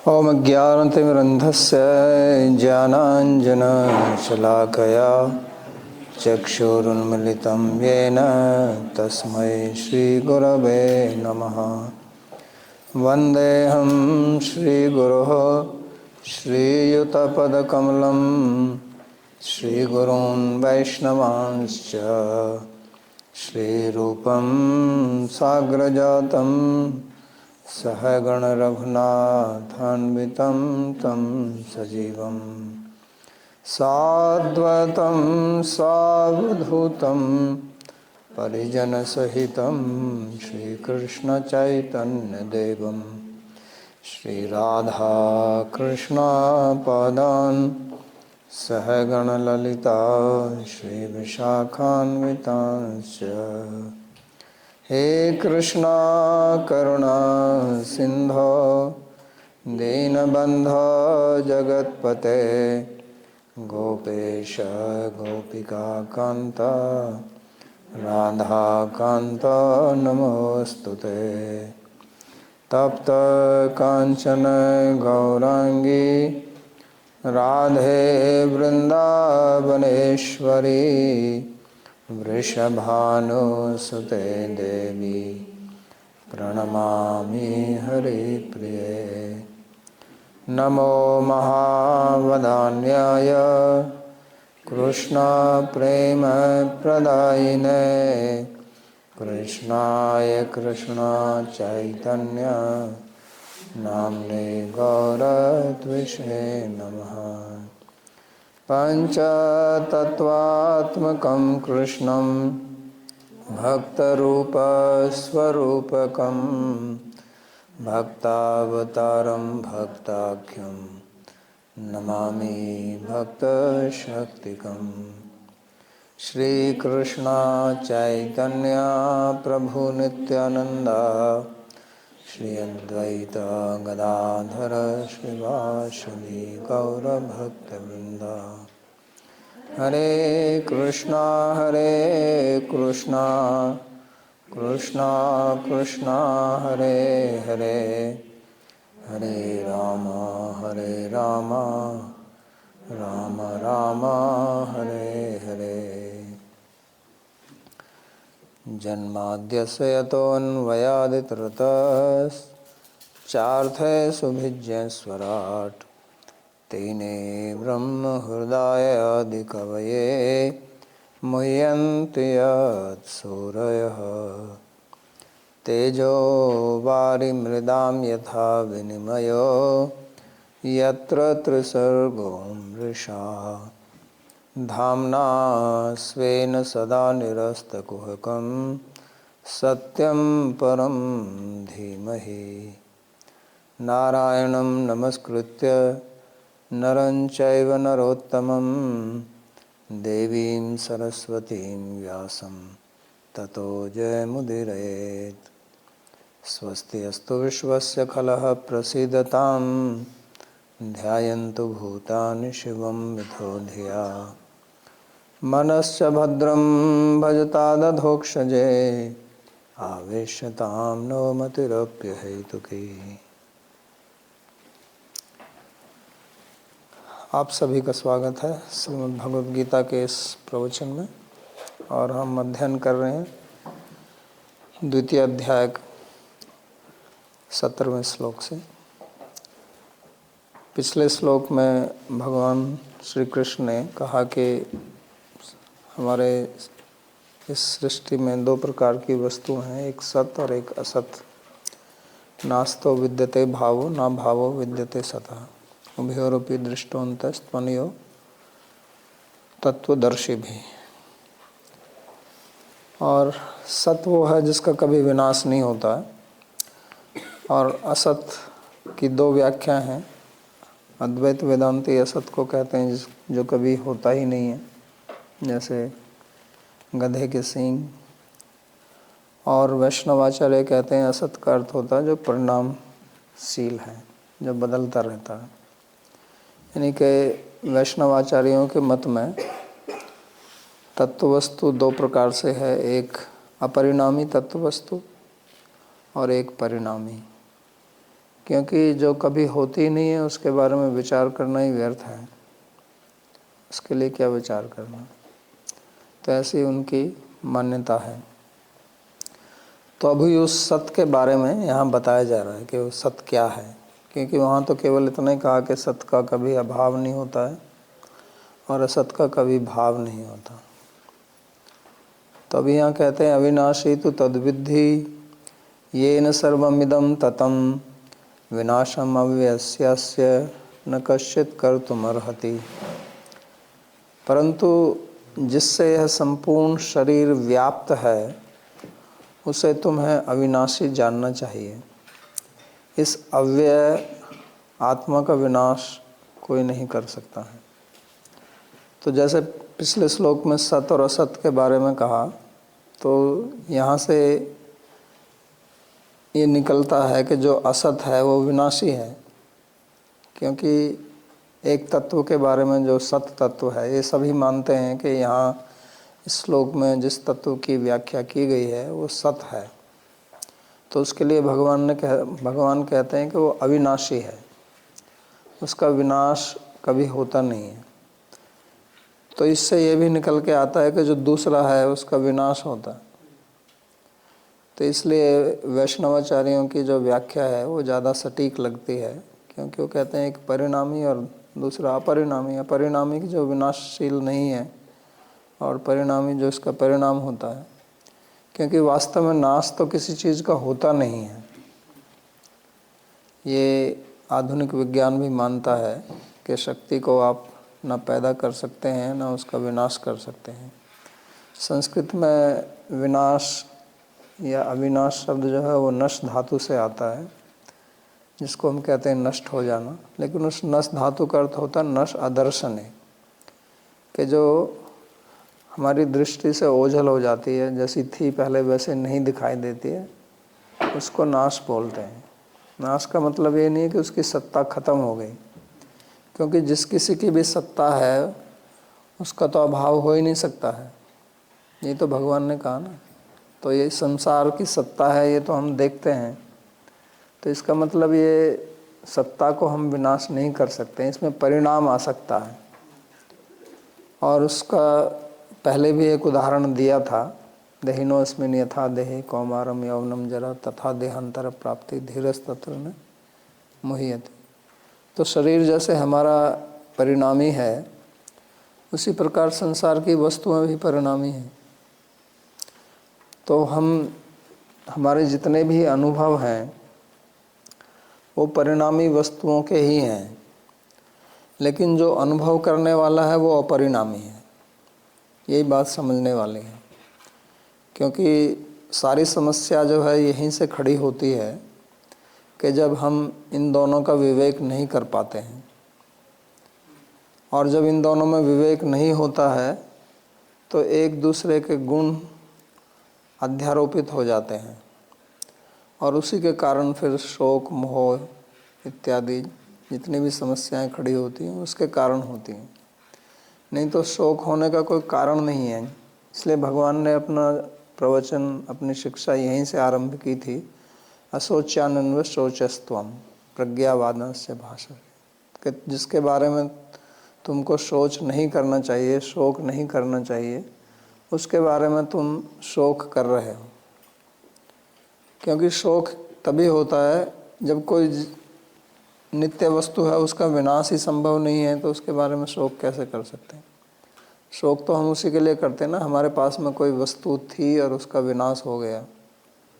ॐ ज्ञानतिमिरन्धस्य ज्ञानाञ्जनशलाकया चक्षुरुन्मिलितं येन तस्मै श्रीगुरवे नमः। वन्देऽहं श्रीगुरोः श्रीयुतपदकमलं श्रीगुरून् वैष्णवांश्च श्रीरूपं साग्रजातं सहगण रघुनाथान्वितं तं सजीवं साद्वैतं सावधूतं परिजनसहितं श्रीकृष्णचैतन्यदेवं श्रीराधाकृष्णपादान् सहगण ललिता श्रीविशाखान्वितांश्च। हे कृष्णा करुणा सिंधो दीनबंधो जगत्पते गोपेश गोपिका कांत राधा कांत नमोस्तुते। तप्त कांचन गौरांगी राधे वृंदावनेश्वरी वृषभानुसुते देवी प्रणमामि हरिप्रिये। नमो महावदान्याय कृष्णप्रेमप्रदायिने कृष्णाय कृष्णचैतन्य नाम्ने गौरत्विषे नमः। पंचतत्वात्मकं कृष्णं भक्तरूपस्वरूपकं भक्तावतारं भक्ताख्यं नमामि भक्तशक्तिकं। श्रीकृष्ण चैतन्य प्रभु नित्यानंद श्री अद्वैत गदाधर श्रीवासदि गौरभक्तवृंद। हरे कृष्णा कृष्णा कृष्णा हरे हरे हरे राम राम राम हरे हरे। जन्माद्यस्य यतोऽन्वयादितरतश्चार्थेषुभिज्ञस्वराट् तेने ब्रह्महृदायादिकवये मुह्यन्ति यत्सूरयः। तेजो वारिमृदां यथा विनिमयो यत्र त्रिसर्गो मृषा धाम्ना स्वेन सदा निरस्तकुहकं सत्यं परं धीमहि। नारायणं नमस्कृत्य नरं चैव नरोत्तमं देवीं सरस्वतीं व्यासं ततो जयमुदीरयेत्। स्वस्ति अस्तु विश्वस्य खलः प्रसीदतां ध्यायन्तु भूतानि शिवं मिथो धिया। मनश्च भद्रं भजतादधोक्षजे आवेश्यतां नो मतिरप्यहेतुकी। आप सभी का स्वागत है श्रीमद् भगवद गीता के इस प्रवचन में। और हम अध्ययन कर रहे हैं द्वितीय अध्याय 17वें श्लोक से। पिछले श्लोक में भगवान श्री कृष्ण ने कहा कि हमारे इस सृष्टि में दो प्रकार की वस्तु हैं, एक सत और एक असत। नास्तो विद्यते भावो ना भावो विद्यते सतः उभयोरपि दृष्टोऽन्तस्त्वनयो तत्वदर्शी भी। और सत वो है जिसका कभी विनाश नहीं होता है, और असत की दो व्याख्या हैं। अद्वैत वेदांती असत को कहते हैं जो कभी होता ही नहीं है, जैसे गधे के सींग। और वैष्णवाचार्य कहते हैं असत का अर्थ होता है जो परिणामशील है, जो बदलता रहता है। यानी कि वैष्णवाचार्यों के मत में तत्ववस्तु दो प्रकार से है, एक अपरिणामी तत्ववस्तु और एक परिणामी। क्योंकि जो कभी होती नहीं है उसके बारे में विचार करना ही व्यर्थ है, उसके लिए क्या विचार करना। तो ऐसी उनकी मान्यता है। तो अभी उस सत्य के बारे में यहाँ बताया जा रहा है कि वो सत्य क्या है, क्योंकि वहाँ तो केवल इतना ही कहा कि सत्य का कभी अभाव नहीं होता है और असत का कभी भाव नहीं होता। तो अभी यहाँ कहते हैं अविनाशी तो तद्विद्धि येन सर्वमिदं ततं विनाशम अव्यस्यस्य न कश्चित् कर्तुमर्हति। परंतु जिससे यह संपूर्ण शरीर व्याप्त है उसे तुम्हें अविनाशी जानना चाहिए। इस अव्यय आत्मा का विनाश कोई नहीं कर सकता है। तो जैसे पिछले श्लोक में सत और असत के बारे में कहा, तो यहाँ से ये निकलता है कि जो असत है वो विनाशी है, क्योंकि एक तत्व के बारे में जो सत तत्व है, ये सभी मानते हैं कि यहाँ इस श्लोक में जिस तत्व की व्याख्या की गई है वो सत है। तो उसके लिए भगवान कहते हैं कि वो अविनाशी है, उसका विनाश कभी होता नहीं है। तो इससे ये भी निकल के आता है कि जो दूसरा है उसका विनाश होता है। तो इसलिए वैष्णवाचार्यों की जो व्याख्या है वो ज़्यादा सटीक लगती है, क्योंकि वो कहते हैं एक परिणामी और दूसरा अपरिणामी। अपरिणामी की जो विनाशशील नहीं है और परिणामी जो इसका परिणाम होता है, क्योंकि वास्तव में नाश तो किसी चीज़ का होता नहीं है। ये आधुनिक विज्ञान भी मानता है कि शक्ति को आप न पैदा कर सकते हैं न उसका विनाश कर सकते हैं। संस्कृत में विनाश या अविनाश शब्द जो है वो नश धातु से आता है, जिसको हम कहते हैं नष्ट हो जाना। लेकिन उस नश धातु का अर्थ होता है नश अदर्शने, कि जो हमारी दृष्टि से ओझल हो जाती है, जैसी थी पहले वैसे नहीं दिखाई देती है, उसको नाश बोलते हैं। नाश का मतलब ये नहीं है कि उसकी सत्ता खत्म हो गई, क्योंकि जिस किसी की भी सत्ता है उसका तो अभाव हो ही नहीं सकता है। ये तो भगवान ने कहा ना। तो ये संसार की सत्ता है, ये तो हम देखते हैं। तो इसका मतलब ये सत्ता को हम विनाश नहीं कर सकते, इसमें परिणाम आ सकता है। और उसका पहले भी एक उदाहरण दिया था, देहिनोऽस्मिन् यथा देहे कौमारम यौवनम जरा तथा देहांतर प्राप्ति धीरज तत्र न मुह्यते। तो शरीर जैसे हमारा परिणामी है, उसी प्रकार संसार की वस्तुएं भी परिणामी हैं। तो हमारे जितने भी अनुभव हैं वो परिणामी वस्तुओं के ही हैं, लेकिन जो अनुभव करने वाला है वो अपरिणामी है। यही बात समझने वाली है, क्योंकि सारी समस्या जो है यहीं से खड़ी होती है कि जब हम इन दोनों का विवेक नहीं कर पाते हैं। और जब इन दोनों में विवेक नहीं होता है तो एक दूसरे के गुण अध्यारोपित हो जाते हैं, और उसी के कारण फिर शोक मोह इत्यादि जितनी भी समस्याएं खड़ी होती हैं उसके कारण होती हैं। नहीं तो शोक होने का कोई कारण नहीं है। इसलिए भगवान ने अपना प्रवचन, अपनी शिक्षा यहीं से आरंभ की थी, अशोच्यानन्व शोचस्त्वम प्रज्ञावादस्य भाषा, कि जिसके बारे में तुमको सोच नहीं करना चाहिए, शोक नहीं करना चाहिए, उसके बारे में तुम शोक कर रहे हो। क्योंकि शोक तभी होता है जब कोई नित्य वस्तु है उसका विनाश ही संभव नहीं है, तो उसके बारे में शोक कैसे कर सकते हैं। शोक तो हम उसी के लिए करते हैं ना, हमारे पास में कोई वस्तु थी और उसका विनाश हो गया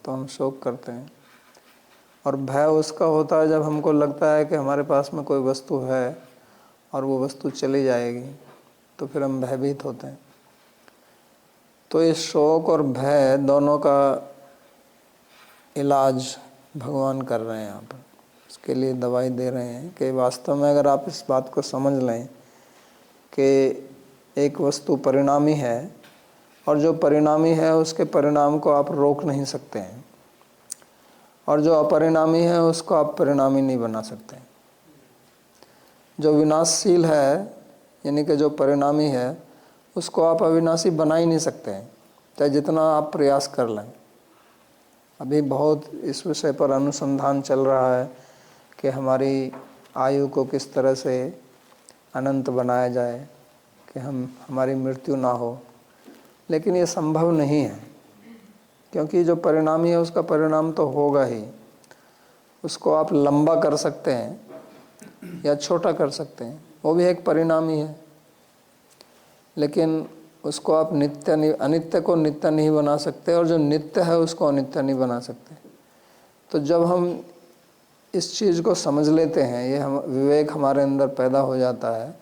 तो हम शोक करते हैं। और भय उसका होता है जब हमको लगता है कि हमारे पास में कोई वस्तु है और वो वस्तु चली जाएगी, तो फिर हम भयभीत होते हैं। तो ये शोक और भय दोनों का इलाज भगवान कर रहे हैं यहाँ पर। इसके लिए दवाई दे रहे हैं कि वास्तव में अगर आप इस बात को समझ लें कि एक वस्तु परिणामी है और जो परिणामी है उसके परिणाम को आप रोक नहीं सकते हैं, और जो अपरिणामी है उसको आप परिणामी नहीं बना सकते। जो विनाशशील है यानी कि जो परिणामी है उसको आप अविनाशी बना ही नहीं सकते हैं, चाहे जितना आप प्रयास कर लें। अभी बहुत इस विषय पर अनुसंधान चल रहा है कि हमारी आयु को किस तरह से अनंत बनाया जाए, कि हमारी मृत्यु ना हो, लेकिन ये संभव नहीं है, क्योंकि जो परिणामी है उसका परिणाम तो होगा ही। उसको आप लंबा कर सकते हैं या छोटा कर सकते हैं, वो भी एक परिणाम ही है, लेकिन उसको आप अनित्य को नित्य नहीं बना सकते, और जो नित्य है उसको अनित्य नहीं बना सकते। तो जब हम इस चीज़ को समझ लेते हैं, ये विवेक हमारे अंदर पैदा हो जाता है,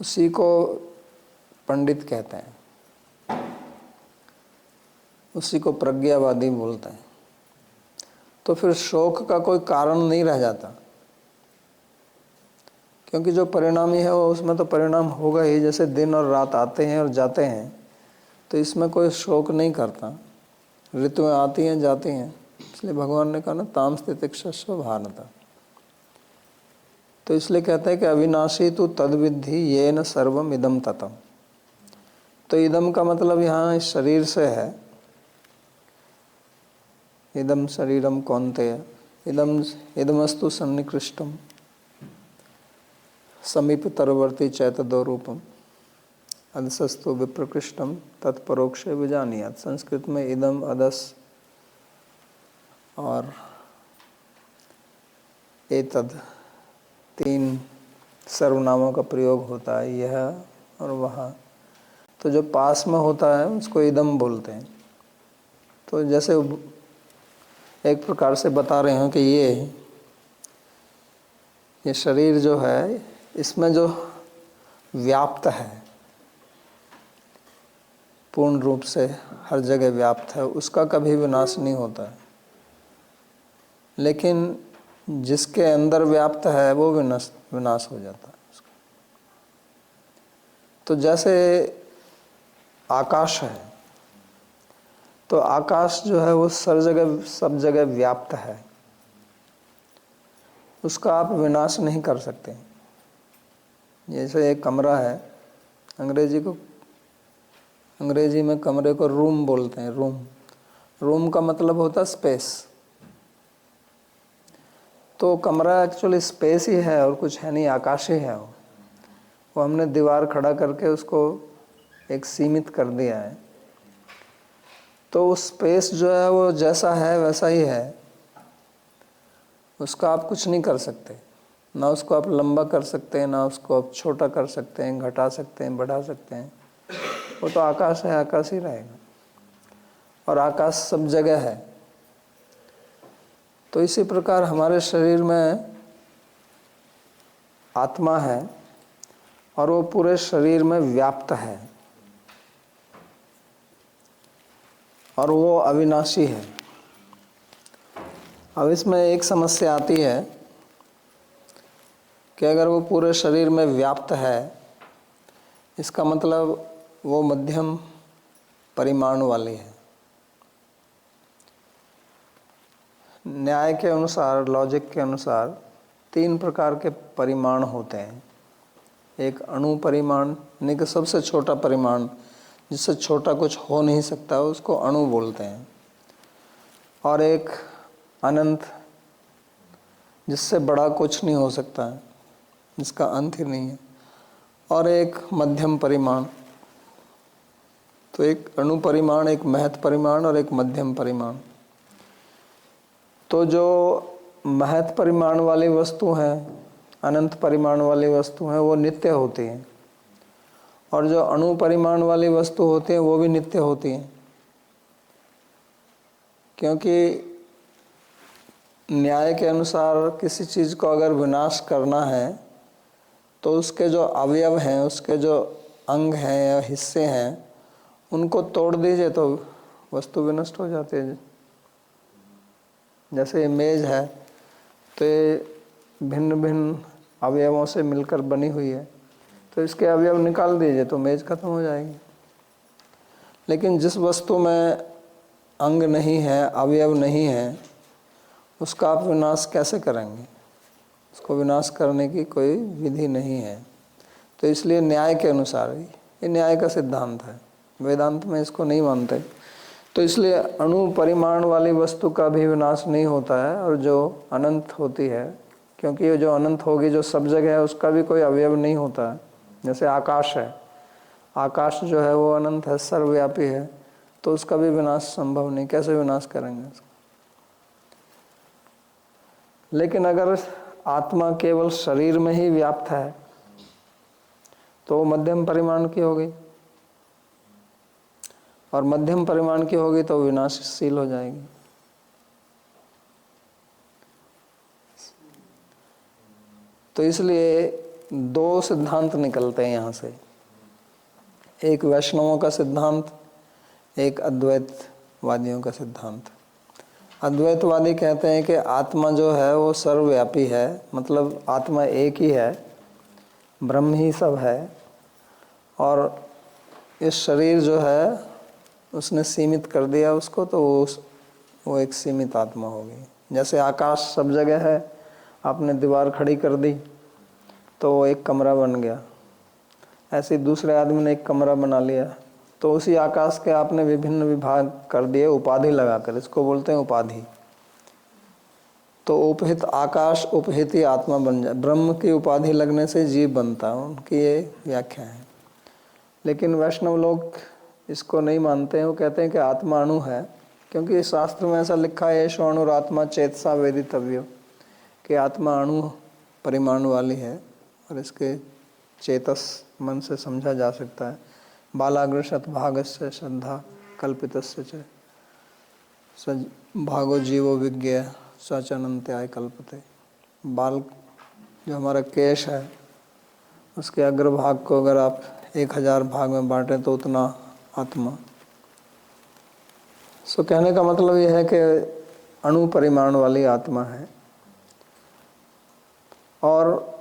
उसी को पंडित कहते हैं, उसी को प्रज्ञावादी बोलते हैं। तो फिर शोक का कोई कारण नहीं रह जाता, क्योंकि जो परिणामी है वो उसमें तो परिणाम होगा ही। जैसे दिन और रात आते हैं और जाते हैं, तो इसमें कोई शोक नहीं करता। ऋतुएं आती हैं जाती हैं, इसलिए भगवान ने कहा ना ताम स्थितिक्षस्व भारत। तो इसलिए कहते हैं कि अविनाशी तु तद्विद्धि येन सर्वम इदम ततम। तो इदम का मतलब यहाँ इस शरीर से है। इदम शरीरम कौन्तेय इदमस्तु सन्निकृष्टम समीपतरवर्ती चैतदो रूपम अदसस्तु विप्रकृष्टम तत्परोक्षे विजानीयात्। संस्कृत में इदम, अदस और एतद 3 सर्वनामों का प्रयोग होता है, यह और वह। तो जो पास में होता है उसको इदम बोलते हैं। तो जैसे एक प्रकार से बता रहे हैं कि ये शरीर जो है, इसमें जो व्याप्त है, पूर्ण रूप से हर जगह व्याप्त है, उसका कभी विनाश नहीं होता है। लेकिन जिसके अंदर व्याप्त है वो विनाश हो जाता है उसका। तो जैसे आकाश है, तो आकाश जो है वो सब जगह व्याप्त है, उसका आप विनाश नहीं कर सकते। जैसे एक कमरा है, अंग्रेजी में कमरे को रूम बोलते हैं। रूम का मतलब होता है स्पेस। तो कमरा एक्चुअली स्पेस ही है और कुछ है नहीं, आकाश ही है। वो हमने दीवार खड़ा करके उसको एक सीमित कर दिया है। तो वो स्पेस जो है वो जैसा है वैसा ही है, उसका आप कुछ नहीं कर सकते। ना उसको आप लंबा कर सकते हैं, ना उसको आप छोटा कर सकते हैं, घटा सकते हैं, बढ़ा सकते हैं। वो तो आकाश है, आकाश ही रहेगा, और आकाश सब जगह है। तो इसी प्रकार हमारे शरीर में आत्मा है और वो पूरे शरीर में व्याप्त है, और वो अविनाशी है। अब इसमें एक समस्या आती है कि अगर वो पूरे शरीर में व्याप्त है, इसका मतलब वो मध्यम परिमाण वाली है। न्याय के अनुसार, लॉजिक के अनुसार 3 प्रकार के परिमाण होते हैं। एक अणु परिमाण, यानी कि सबसे छोटा परिमाण, जिससे छोटा कुछ हो नहीं सकता, उसको अणु बोलते हैं। और एक अनंत, जिससे बड़ा कुछ नहीं हो सकता है, जिसका अंत ही नहीं है। और एक मध्यम परिमाण। तो एक अणु परिमाण, एक महत परिमाण और एक मध्यम परिमाण। तो जो महत परिमाण वाली वस्तु है, अनंत परिमाण वाली वस्तु है, वो नित्य होती है, और जो अणु परिमाण वाली वस्तु होती है वो भी नित्य होती है। क्योंकि न्याय के अनुसार किसी चीज़ को अगर विनाश करना है तो उसके जो अवयव हैं, उसके जो अंग हैं या हिस्से हैं, उनको तोड़ दीजिए तो वस्तु विनष्ट हो जाती है। जैसे ये मेज़ है, तो ये भिन्न भिन्न अवयवों से मिलकर बनी हुई है, तो इसके अवयव निकाल दीजिए तो मेज़ खत्म हो जाएगी। लेकिन जिस वस्तु में अंग नहीं है, अवयव नहीं है, उसका आप विनाश कैसे करेंगे? उसको विनाश करने की कोई विधि नहीं है। तो इसलिए न्याय के अनुसार, ये न्याय का सिद्धांत है, वेदांत में इसको नहीं मानते। तो इसलिए अणु परिमाण वाली वस्तु का भी विनाश नहीं होता है, और जो अनंत होती है, क्योंकि ये जो अनंत होगी, जो सब जगह है, उसका भी कोई अवयव नहीं होता है। जैसे आकाश है, आकाश जो है वो अनंत है, सर्वव्यापी है, तो उसका भी विनाश संभव नहीं। कैसे विनाश करेंगे उसका? लेकिन अगर आत्मा केवल शरीर में ही व्याप्त है तो वो मध्यम परिमाण की होगी, और मध्यम परिमाण की होगी तो विनाशशील हो जाएगी। तो इसलिए दो सिद्धांत निकलते हैं यहाँ से, एक वैष्णवों का सिद्धांत, एक अद्वैतवादियों का सिद्धांत। अद्वैतवादी कहते हैं कि आत्मा जो है वो सर्वव्यापी है, मतलब आत्मा एक ही है, ब्रह्म ही सब है, और इस शरीर जो है उसने सीमित कर दिया उसको, तो वो एक सीमित आत्मा होगी। जैसे आकाश सब जगह है, आपने दीवार खड़ी कर दी तो वो एक कमरा बन गया, ऐसे दूसरे आदमी ने एक कमरा बना लिया, तो उसी आकाश के आपने विभिन्न विभाग कर दिए उपाधि लगाकर, इसको बोलते हैं उपाधि। तो उपहित आकाश उपहित ही आत्मा बन जाए। ब्रह्म की उपाधि लगने से जीव बनता है, उनकी ये व्याख्या है। लेकिन वैष्णव लोग इसको नहीं मानते हैं, वो कहते हैं कि आत्मा अणु है, क्योंकि शास्त्र में ऐसा लिखा है, एषो अणुरात्मा चेतसा वेदितव्यो, कि आत्मा अणु परिमाण वाली है और इसके चेतस मन से समझा जा सकता है। बालाग्रशत भागस्य श्रद्धा कल्पितस्य च सज भागो जीवो विज्ञेय सचनंत्याय कल्पते। बाल जो हमारा केश है उसके अग्रभाग को अगर आप 1000 भाग में बांटें तो उतना आत्मा। सो कहने का मतलब यह है कि अणु परिमाण वाली आत्मा है, और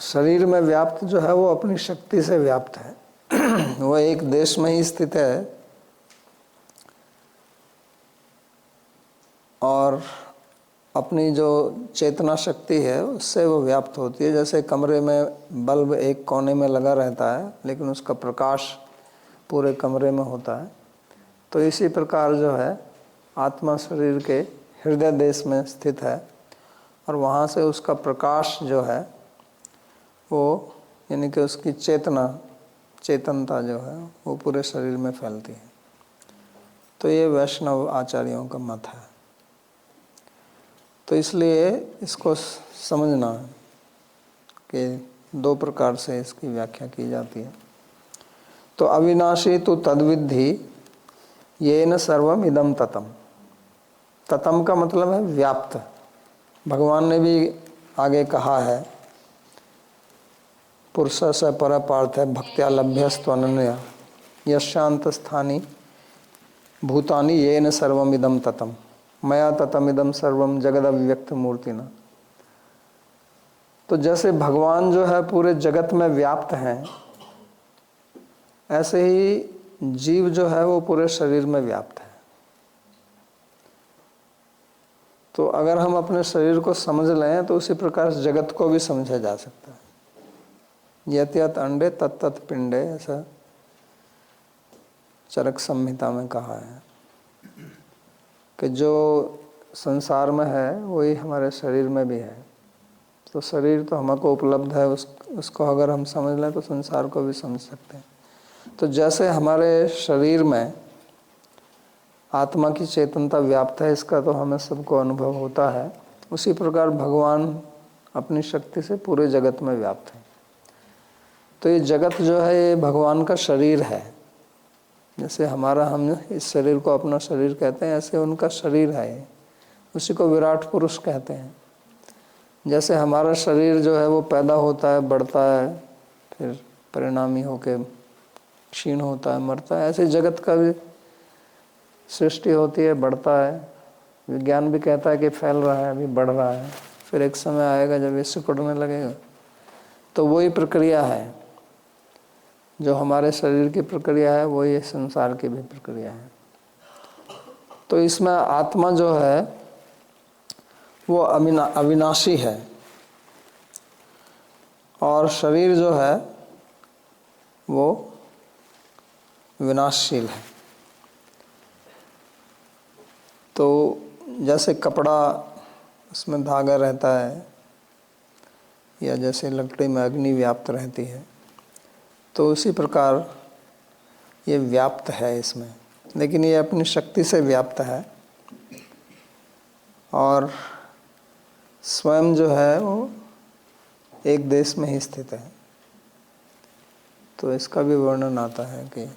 शरीर में व्याप्त जो है वो अपनी शक्ति से व्याप्त है। वो एक देश में ही स्थित है और अपनी जो चेतना शक्ति है उससे वो व्याप्त होती है। जैसे कमरे में बल्ब एक कोने में लगा रहता है लेकिन उसका प्रकाश पूरे कमरे में होता है, तो इसी प्रकार जो है आत्मा शरीर के हृदय देश में स्थित है, और वहाँ से उसका प्रकाश जो है वो, यानी कि उसकी चेतनता जो है वो पूरे शरीर में फैलती है। तो ये वैष्णव आचार्यों का मत है। तो इसलिए इसको समझना कि दो प्रकार से इसकी व्याख्या की जाती है। तो अविनाशी तो तद्विद्धि येन सर्वम इदम ततम। ततम का मतलब है व्याप्त। भगवान ने भी आगे कहा है, पुरुष स पर पार्थ है भक्त्या लभ्यस्त्वनन्या यशांत स्थानी भूतानि येन सर्वम इदम ततम मया ततम इदम सर्वम जगद अभिव्यक्त मूर्तिना। तो जैसे भगवान जो है पूरे जगत में व्याप्त हैं, ऐसे ही जीव जो है वो पूरे शरीर में व्याप्त है। तो अगर हम अपने शरीर को समझ लें तो उसी प्रकार जगत को भी समझा जा सकता है। यत यत अंडे तत्त पिंडे, ऐसा चरक संहिता में कहा है कि जो संसार में है वही हमारे शरीर में भी है। तो शरीर तो हमको उपलब्ध है, उसको अगर हम समझ लें तो संसार को भी समझ सकते हैं। तो जैसे हमारे शरीर में आत्मा की चेतनता व्याप्त है, इसका तो हमें सबको अनुभव होता है, उसी प्रकार भगवान अपनी शक्ति से पूरे जगत में व्याप्त है। तो ये जगत जो है ये भगवान का शरीर है। जैसे हमारा, हम इस शरीर को अपना शरीर कहते हैं, ऐसे उनका शरीर है ये, उसी को विराट पुरुष कहते हैं। जैसे हमारा शरीर जो है वो पैदा होता है, बढ़ता है, फिर परिणामी होके क्षीण होता है, मरता है, ऐसे जगत का भी सृष्टि होती है, बढ़ता है। विज्ञान भी कहता है कि फैल रहा है, अभी बढ़ रहा है, फिर एक समय आएगा जब ये सिकुड़ने लगेगा। तो वही प्रक्रिया है, जो हमारे शरीर की प्रक्रिया है वही संसार की भी प्रक्रिया है। तो इसमें आत्मा जो है वो अविनाशी है और शरीर जो है वो विनाशशील है। तो जैसे कपड़ा, उसमें धागा रहता है, या जैसे लकड़ी में अग्नि व्याप्त रहती है, तो उसी प्रकार ये व्याप्त है इसमें, लेकिन ये अपनी शक्ति से व्याप्त है और स्वयं जो है वो एक देश में ही स्थित है। तो इसका भी वर्णन आता है कि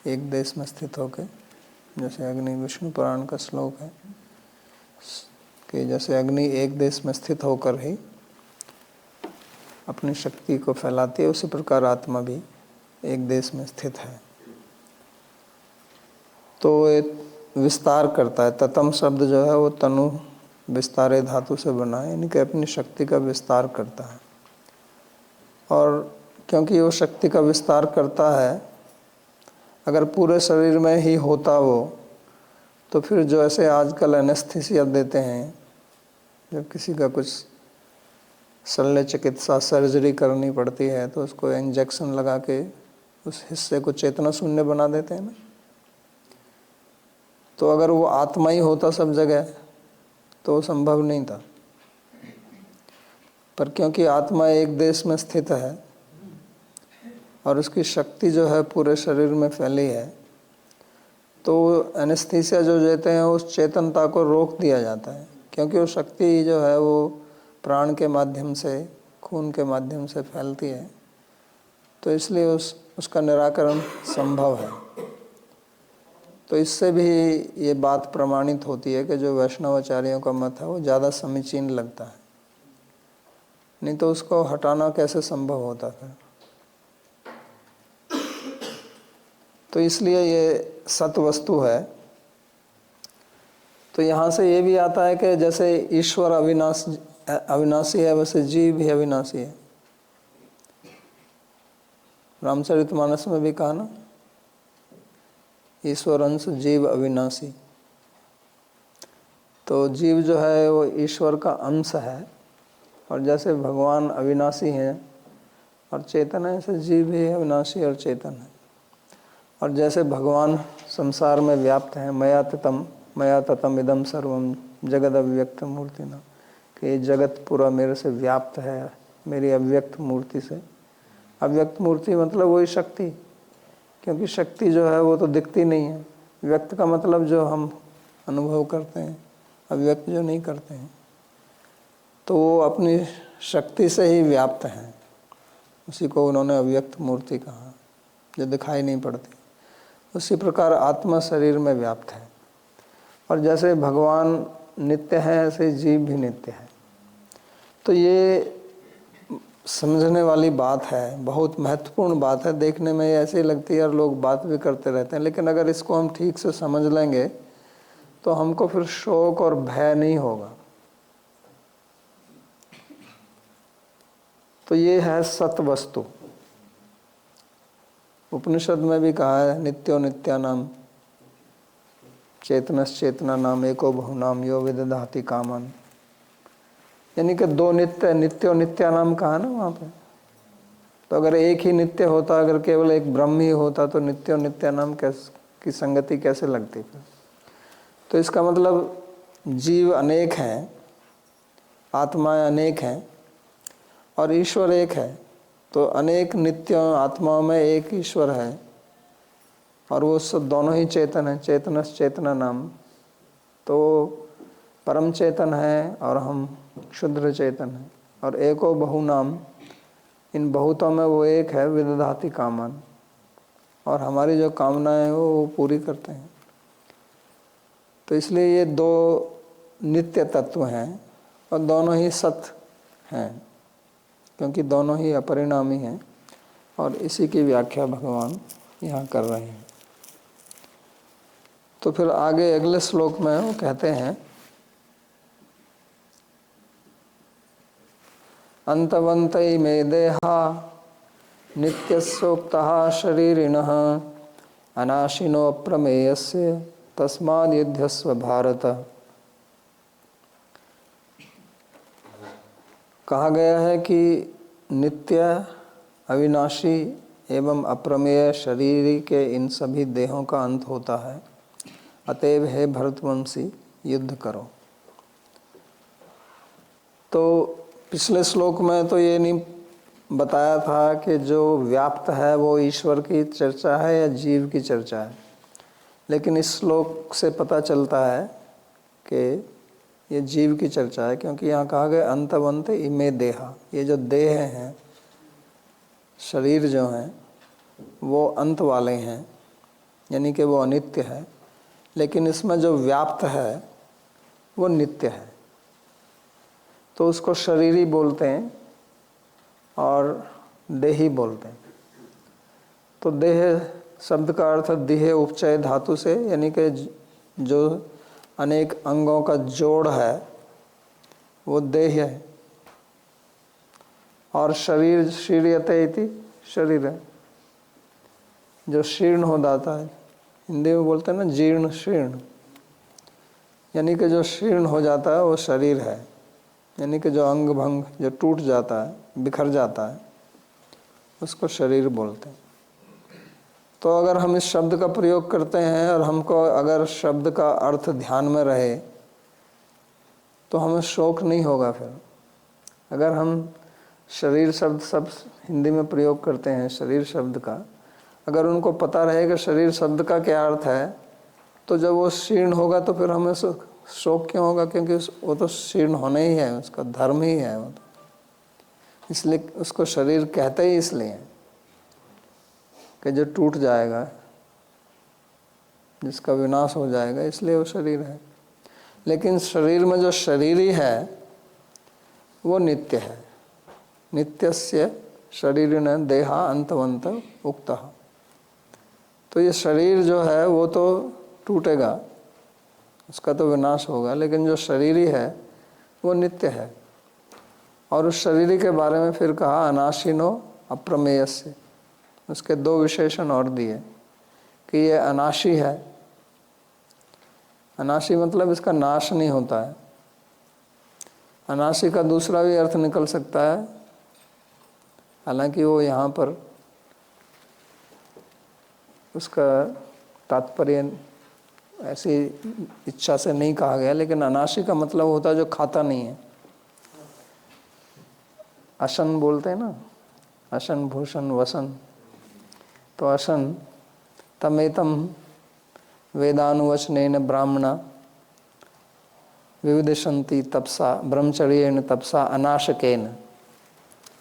एक देश में स्थित होकर, जैसे अग्नि, विष्णु पुराण का श्लोक है कि जैसे अग्नि एक देश में स्थित होकर ही अपनी शक्ति को फैलाती है, उसी प्रकार आत्मा भी एक देश में स्थित है। तो एक विस्तार करता है। ततम शब्द जो है वो तनु विस्तारे धातु से बना है, यानी कि अपनी शक्ति का विस्तार करता है। और क्योंकि वो शक्ति का विस्तार करता है, अगर पूरे शरीर में ही होता वो, तो फिर जो ऐसे आजकल एनेस्थीसिया देते हैं, जब किसी का कुछ शल्य चिकित्सा सर्जरी करनी पड़ती है तो उसको इंजेक्शन लगा के उस हिस्से को चेतना शून्य बना देते हैं ना। तो अगर वो आत्मा ही होता सब जगह तो वो संभव नहीं था, पर क्योंकि आत्मा एक देश में स्थित है और उसकी शक्ति जो है पूरे शरीर में फैली है, तो एनेस्थीसिया जो देते हैं उस चेतनता को रोक दिया जाता है, क्योंकि वो शक्ति जो है वो प्राण के माध्यम से, खून के माध्यम से फैलती है, तो इसलिए उसका निराकरण संभव है। तो इससे भी ये बात प्रमाणित होती है कि जो वैष्णवाचार्यों का मत है वो ज़्यादा समीचीन लगता है, नहीं तो उसको हटाना कैसे संभव होता फिर। तो इसलिए ये सत वस्तु है। तो यहाँ से ये भी आता है कि जैसे ईश्वर अविनाशी है, वैसे जीव भी अविनाशी है। रामचरितमानस में भी कहा ना, ईश्वर अंश जीव अविनाशी। तो जीव जो है वो ईश्वर का अंश है, और जैसे भगवान अविनाशी हैं और चेतन है, ऐसे जीव भी अविनाशी और चेतन है। और जैसे भगवान संसार में व्याप्त हैं, मया ततम इदम सर्वम जगद अव्यक्त मूर्ति न, कि जगत पूरा मेरे से व्याप्त है, मेरी अव्यक्त मूर्ति से। अव्यक्त मूर्ति मतलब वही शक्ति, क्योंकि शक्ति जो है वो तो दिखती नहीं है। व्यक्त का मतलब जो हम अनुभव करते हैं, अव्यक्त जो नहीं करते हैं, तो वो अपनी शक्ति से ही व्याप्त हैं। उसी को उन्होंने अव्यक्त मूर्ति कहा, जो दिखाई नहीं पड़ती। उसी प्रकार आत्मा शरीर में व्याप्त है। और जैसे भगवान नित्य है, ऐसे जीव भी नित्य है। तो ये समझने वाली बात है, बहुत महत्वपूर्ण बात है। देखने में ऐसे लगती है और लोग बात भी करते रहते हैं, लेकिन अगर इसको हम ठीक से समझ लेंगे तो हमको फिर शोक और भय नहीं होगा। तो ये है सत वस्तु। उपनिषद में भी कहा है, नित्यो नित्यानाम चेतनश्चेतना नाम एको बहुनाम यो विदधाति कामन। यानी कि दो नित्य, नित्यो नित्यानाम कहा ना वहाँ पे। तो अगर एक ही नित्य होता, अगर केवल एक ब्रह्म ही होता, तो नित्यो नित्यानाम की संगति कैसे लगती फिर। तो इसका मतलब जीव अनेक हैं, आत्माएं अनेक हैं और ईश्वर एक है। तो अनेक नित्य आत्माओं में एक ईश्वर है और वो सब दोनों ही चेतन है, चेतनस चेतना नाम। तो परम चेतन है और हम क्षुद्र चेतन है। और एको बहु नाम, इन बहुतों में वो एक है, विदधाति कामन, और हमारी जो कामनाएं हैं वो पूरी करते हैं। तो इसलिए ये दो नित्य तत्व हैं और दोनों ही सत हैं, क्योंकि दोनों ही अपरिणामी हैं। और इसी की व्याख्या भगवान यहाँ कर रहे हैं। तो फिर आगे अगले श्लोक में वो कहते हैं, अंतवंतै मे देहा नित्यस्योक्तः शरीरिणः अनाशिनो अप्रमेयस्य तस्माद् युध्यस्व भारत। कहा गया है कि नित्य, अविनाशी एवं अप्रमेय शरीर के इन सभी देहों का अंत होता है। अतएव हे भरतवंशी, युद्ध करो। तो पिछले श्लोक में तो ये नहीं बताया था कि जो व्याप्त है वो ईश्वर की चर्चा है या जीव की चर्चा है, लेकिन इस श्लोक से पता चलता है कि ये जीव की चर्चा है, क्योंकि यहाँ कहा गया अंतवंत इमे देहा। ये जो देह हैं, शरीर जो हैं, वो अंत वाले हैं, यानी कि वो अनित्य है, लेकिन इसमें जो व्याप्त है वो नित्य है। तो उसको शरीरी बोलते हैं और देही बोलते हैं। तो देह शब्द का अर्थ देह उपचय धातु से, यानी कि जो अनेक अंगों का जोड़ है वो देह है। और शरीर शीर्यते इति शरीर है, जो शीर्ण हो जाता है, हिंदी में बोलते हैं ना जीर्ण शीर्ण, यानी कि जो शीर्ण हो जाता है वो शरीर है, यानी कि जो अंग भंग जो टूट जाता है, बिखर जाता है, उसको शरीर बोलते हैं। तो अगर हम इस शब्द का प्रयोग करते हैं और हमको अगर शब्द का अर्थ ध्यान में रहे तो हमें शोक नहीं होगा। फिर अगर हम शरीर शब्द सब हिंदी में प्रयोग करते हैं, शरीर शब्द का अगर उनको पता रहेगा शरीर शब्द का क्या अर्थ है, तो जब वो शीर्ण होगा तो फिर हमें शोक क्यों होगा, क्योंकि वो तो शीर्ण होना ही है, उसका धर्म ही है वो तो। इसलिए उसको शरीर कहते ही इसलिए कि जो टूट जाएगा, जिसका विनाश हो जाएगा, इसलिए वो शरीर है। लेकिन शरीर में जो शरीरी है वो नित्य है। नित्यस्य शरीरिण देहा अंतवंत उक्तः। तो ये शरीर जो है वो तो टूटेगा, उसका तो विनाश होगा, लेकिन जो शरीरी है वो नित्य है। और उस शरीरी के बारे में फिर कहा अनाशिनो अप्रमेयस्य। उसके दो विशेषण और दिए कि ये अनाशी है। अनाशी मतलब इसका नाश नहीं होता है। अनाशी का दूसरा भी अर्थ निकल सकता है, हालांकि वो यहाँ पर उसका तात्पर्य ऐसी इच्छा से नहीं कहा गया, लेकिन अनाशी का मतलब होता है जो खाता नहीं है। अशन बोलते हैं ना, अशन भूषण वसन। तो अशन तमेतम वेदानुवचनेन ब्राह्मणा विविदिशन्ति तपसा ब्रह्मचर्येण तपसा अनाशकेन।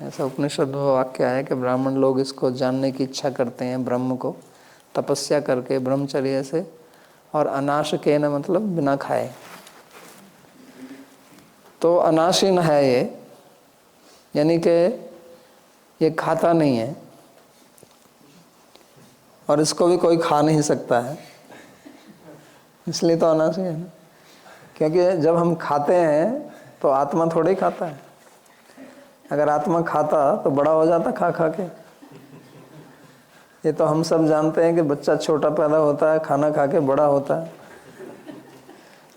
ऐसा उपनिषद वाक्य है कि ब्राह्मण लोग इसको जानने की इच्छा करते हैं, ब्रह्म को तपस्या करके ब्रह्मचर्य से, और अनाशकेन मतलब बिना खाए। तो अनाशीन है ये, यानी कि ये खाता नहीं है और इसको भी कोई खा नहीं सकता है, इसलिए तो अनाशी है ना। क्योंकि जब हम खाते हैं तो आत्मा थोड़ा ही खाता है। अगर आत्मा खाता तो बड़ा हो जाता खा खा के। ये तो हम सब जानते हैं कि बच्चा छोटा पैदा होता है, खाना खा के बड़ा होता है।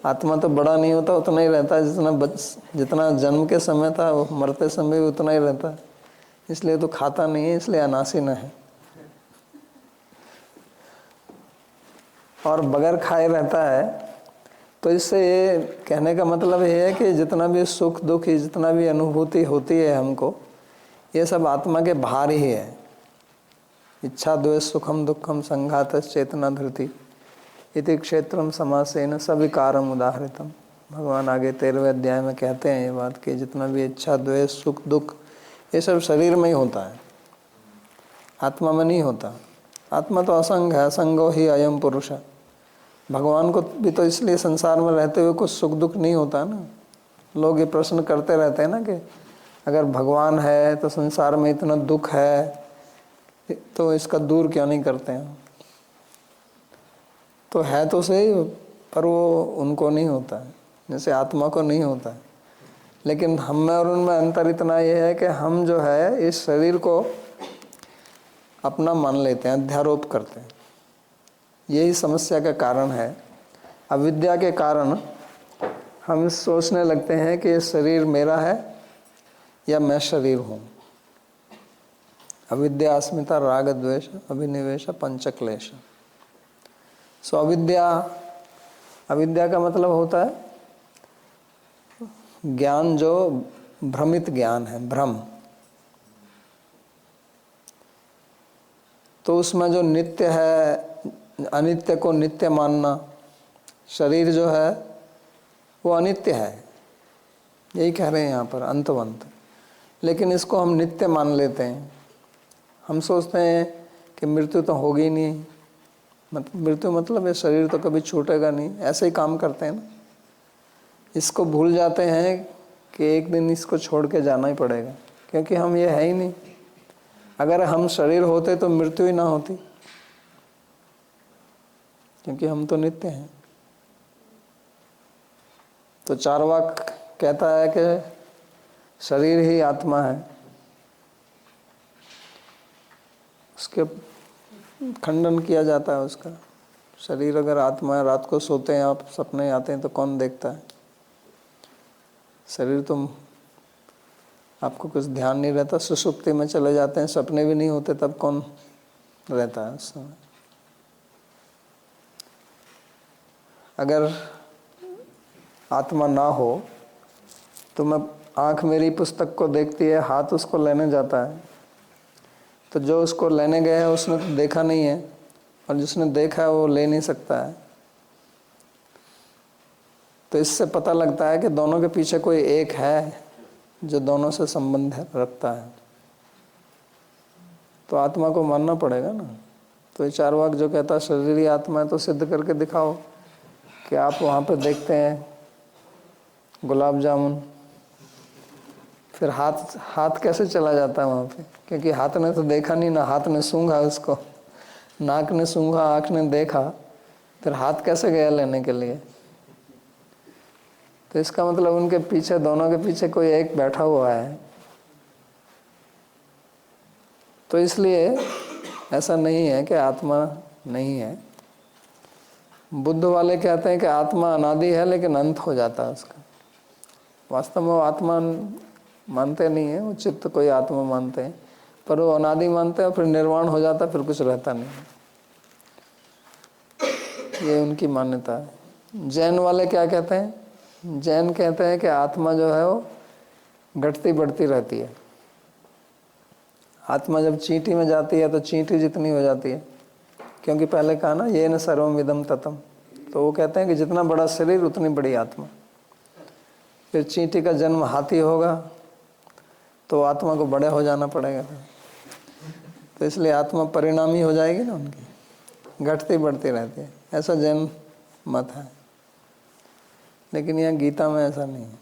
आत्मा तो बड़ा नहीं होता, उतना ही रहता है जितना जन्म के समय था, वो मरते समय भी उतना ही रहता है। इसलिए तो खाता नहीं है, इसलिए अनासी न है। और बगैर खाए रहता है। तो इससे ये कहने का मतलब ये है कि जितना भी सुख दुख, जितना भी अनुभूति होती है हमको, ये सब आत्मा के भार ही है। इच्छा द्वेष सुखम दुखम संघात चेतना धृति इति क्षेत्रम समासेन सविकारम उदाहृतम। भगवान आगे 13वें अध्याय में कहते हैं ये बात कि जितना भी इच्छा द्वेष सुख दुख, ये सब शरीर में ही होता है, आत्मा में नहीं होता। आत्मा तो असंग है, असंगो ही अयम पुरुष। भगवान को भी तो इसलिए संसार में रहते हुए कुछ सुख दुख नहीं होता ना। लोग ये प्रश्न करते रहते हैं ना कि अगर भगवान है तो संसार में इतना दुख है, तो इसका दूर क्यों नहीं करते हैं। तो है तो सही, पर वो उनको नहीं होता है, जैसे आत्मा को नहीं होता है। लेकिन हम में और उनमें अंतर इतना ये है कि हम जो है इस शरीर को अपना मान लेते हैं, अध्यारोप करते हैं। यही समस्या का कारण है। अविद्या के कारण हम सोचने लगते हैं कि ये शरीर मेरा है या मैं शरीर हूँ। अविद्या अस्मिता राग द्वेष अभिनिवेश पंचक्लेश। सो अविद्या का मतलब होता है ज्ञान जो भ्रमित ज्ञान है, भ्रम। तो उसमें जो नित्य है, अनित्य को नित्य मानना, शरीर जो है वो अनित्य है, यही कह रहे हैं यहाँ पर अंतवंत। लेकिन इसको हम नित्य मान लेते हैं। हम सोचते हैं कि मृत्यु तो होगी ही नहीं, मृत्यु मतलब ये शरीर तो कभी छूटेगा नहीं, ऐसे ही काम करते हैं ना। इसको भूल जाते हैं कि एक दिन इसको छोड़ के जाना ही पड़ेगा, क्योंकि हम ये है ही नहीं। अगर हम शरीर होते तो मृत्यु ही ना होती, क्योंकि हम तो नित्य हैं। तो चार्वाक कहता है कि शरीर ही आत्मा है। उसके खंडन किया जाता है उसका। शरीर अगर आत्मा है, रात को सोते हैं आप, सपने आते हैं तो कौन देखता है? शरीर तो आपको कुछ ध्यान नहीं रहता, सुषुप्ति में चले जाते हैं, सपने भी नहीं होते, तब कौन रहता है उस समय? अगर आत्मा ना हो तो मैं, आँख मेरी पुस्तक को देखती है, हाथ उसको लेने जाता है, तो जो उसको लेने गया है उसने तो देखा नहीं है, और जिसने देखा है वो ले नहीं सकता है। तो इससे पता लगता है कि दोनों के पीछे कोई एक है जो दोनों से संबंध रखता है। तो आत्मा को मानना पड़ेगा ना। तो ये चार्वाक जो कहता है शरीर ही आत्मा है, तो सिद्ध करके दिखाओ कि आप वहाँ पे देखते हैं गुलाब जामुन, फिर हाथ कैसे चला जाता है वहाँ पे? क्योंकि हाथ ने तो देखा नहीं ना, हाथ ने सूंघा उसको, नाक ने सूंघा, आँख ने देखा, फिर हाथ कैसे गया लेने के लिए? तो इसका मतलब उनके पीछे, दोनों के पीछे कोई एक बैठा हुआ है। तो इसलिए ऐसा नहीं है कि आत्मा नहीं है। बुद्ध वाले कहते हैं कि आत्मा अनादि है लेकिन अंत हो जाता है उसका। वास्तव में वो आत्मा मानते नहीं है, वो चित्त कोई आत्मा मानते हैं, पर वो अनादि मानते हैं, फिर निर्वाण हो जाता है, फिर कुछ रहता नहीं। ये उनकी मान्यता है। जैन वाले क्या कहते हैं? जैन कहते हैं कि आत्मा जो है वो घटती बढ़ती रहती है। आत्मा जब चींटी में जाती है तो चींटी जितनी हो जाती है, क्योंकि पहले कहा ना ये न सर्वम इदम ततम। तो वो कहते हैं कि जितना बड़ा शरीर उतनी बड़ी आत्मा। फिर चींटी का जन्म हाथी होगा तो आत्मा को बड़े हो जाना पड़ेगा, तो इसलिए आत्मा परिणामी हो जाएगी ना उनकी, घटती बढ़ती रहती है। ऐसा जैन मत है, लेकिन यहाँ गीता में ऐसा नहीं है।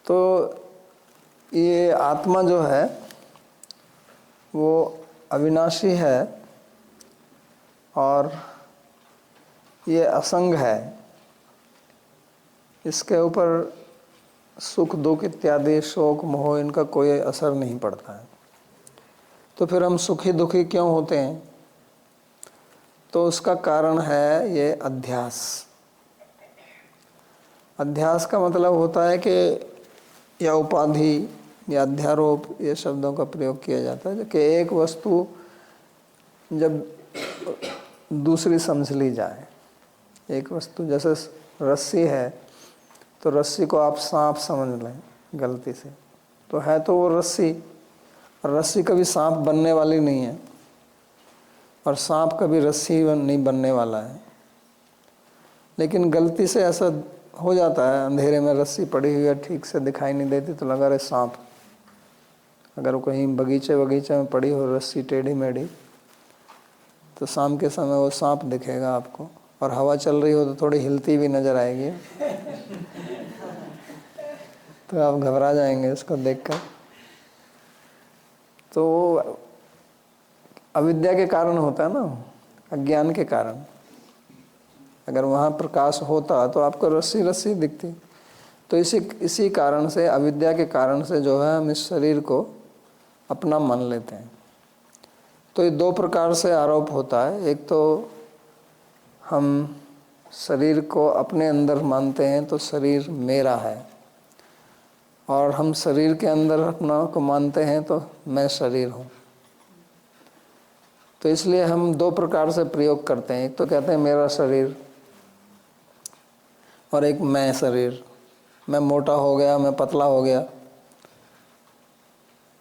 तो ये आत्मा जो है वो अविनाशी है और ये असंग है। इसके ऊपर सुख दुख इत्यादि, शोक मोह, इनका कोई असर नहीं पड़ता है। तो फिर हम सुखी दुखी क्यों होते हैं? तो उसका कारण है ये अध्यास। अध्यास का मतलब होता है कि या उपाधि या अध्यारोप, ये शब्दों का प्रयोग किया जाता है कि एक वस्तु जब दूसरी समझ ली जाए। एक वस्तु जैसे रस्सी है, तो रस्सी को आप सांप समझ लें गलती से, तो है तो वो रस्सी, और रस्सी कभी सांप बनने वाली नहीं है, और सांप कभी रस्सी नहीं बनने वाला है। लेकिन गलती से ऐसा हो जाता है, अंधेरे में रस्सी पड़ी हुई है, ठीक से दिखाई नहीं देती, तो लगा रहे सांप। अगर वो कहीं बगीचे में पड़ी हो रस्सी टेढ़ी मेढ़ी, तो शाम के समय वो सांप दिखेगा आपको, और हवा चल रही हो तो थोड़ी हिलती भी नजर आएगी, तो आप घबरा जाएंगे इसको देखकर। तो अविद्या के कारण होता है ना, अज्ञान के कारण। अगर वहाँ प्रकाश होता तो आपको रस्सी रस्सी दिखती। तो इसी कारण से, अविद्या के कारण से जो है हम इस शरीर को अपना मान लेते हैं। तो ये दो प्रकार से आरोप होता है। एक तो हम शरीर को अपने अंदर मानते हैं, तो शरीर मेरा है, और हम शरीर के अंदर अपना को मानते हैं तो मैं शरीर हूँ। तो इसलिए हम दो प्रकार से प्रयोग करते हैं। एक तो कहते हैं मेरा शरीर, और एक मैं शरीर। मैं मोटा हो गया, मैं पतला हो गया,